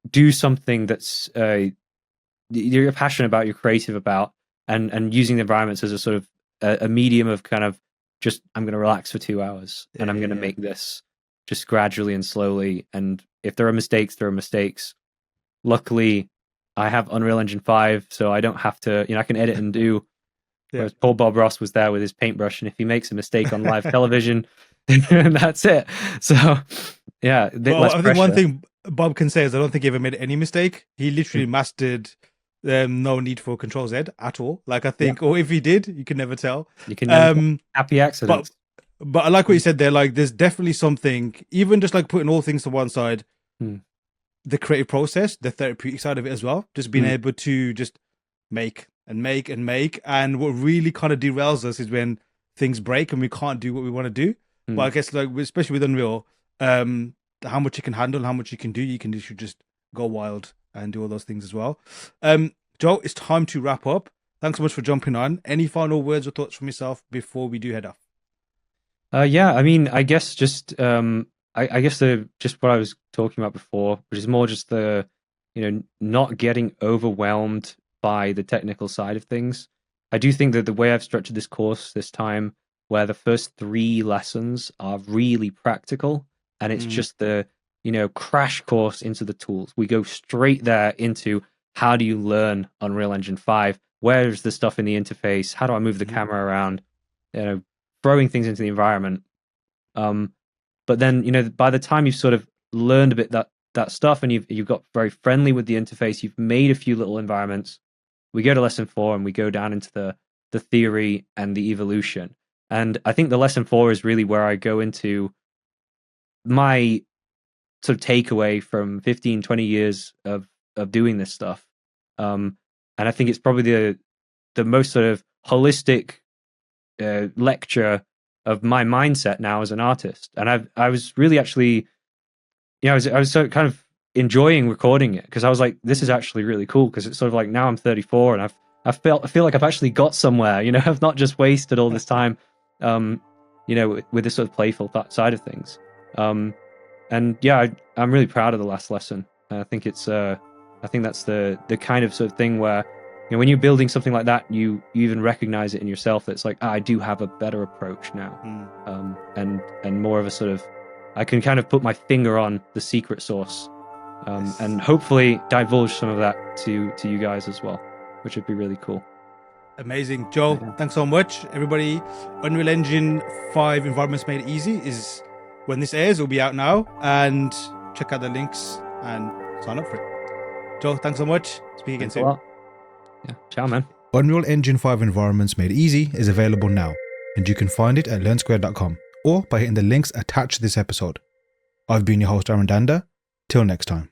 do something that's you're passionate about, you're creative about, and using the environments as a sort of a medium of kind of just I'm going to relax for 2 hours and yeah, I'm yeah, going to yeah. make this just gradually and slowly. And if there are mistakes, there are mistakes. Luckily, I have Unreal Engine 5, so I don't have to, I can edit and do. Yeah. Whereas Paul Bob Ross was there with his paintbrush, and if he makes a mistake on live television, that's it. So, yeah, a bit But less I think one pressure. thing Bob can say is I don't think he ever made any mistake. He literally mastered no need for Control Z at all. Like I Yeah, think, or if he did, you can never tell. you can never tell. Um, Happy but accidents. but I like what you said there. Like, there's definitely something, even just like putting all things to one side, Mm, the creative process, the therapeutic side of it as well. Just being mm, able to just make and make and make. And what really kind of derails us is when things break and we can't do what we want to do. But mm. I guess like especially with Unreal, how much you can handle, how much you can do, you should just go wild and do all those things as well. Joe, it's time to wrap up. Thanks so much for jumping on. Any final words or thoughts from yourself before we do head off? Yeah, I mean, I guess just I guess just what I was talking about before, which is more just the not getting overwhelmed by the technical side of things. I do think that the way I've structured this course this time, where the first three lessons are really practical, and it's Mm, just the crash course into the tools. We go straight there into how do you learn Unreal Engine 5? Where is the stuff in the interface? How do I move the mhm, camera around? You know, throwing things into the environment. Um, but then by the time you've sort of learned a bit that stuff and you've got very friendly with the interface, you've made a few little environments. We go to lesson 4 and we go down into the theory and the evolution. And I think the lesson 4 is really where I go into my sort of takeaway from 15, 20 years of doing this stuff. And I think it's probably the most sort of holistic lecture of my mindset now as an artist. And I was really actually, I was so kind of enjoying recording it, because I was like, this is actually really cool, because it's sort of like, now I'm 34 and I feel like I've actually got somewhere, I've not just wasted all this time, with this sort of playful side of things. And yeah, I'm really proud of the last lesson. I think that's the kind of sort of thing where, when you're building something like that, you even recognize it in yourself. That it's like, I do have a better approach now, and more of a sort of, I can kind of put my finger on the secret sauce, and hopefully divulge some of that to you guys as well, which would be really cool. Amazing. Joe, thanks so much. Everybody, Unreal Engine 5 Environments Made Easy is, when this airs, it'll be out now, and check out the links and sign up for it. Joe, thanks so much. Speak again soon. Yeah, ciao, man. Unreal Engine 5 Environments Made Easy is available now, and you can find it at learnsquared.com or by hitting the links attached to this episode. I've been your host, Aaron Danda. Till next time.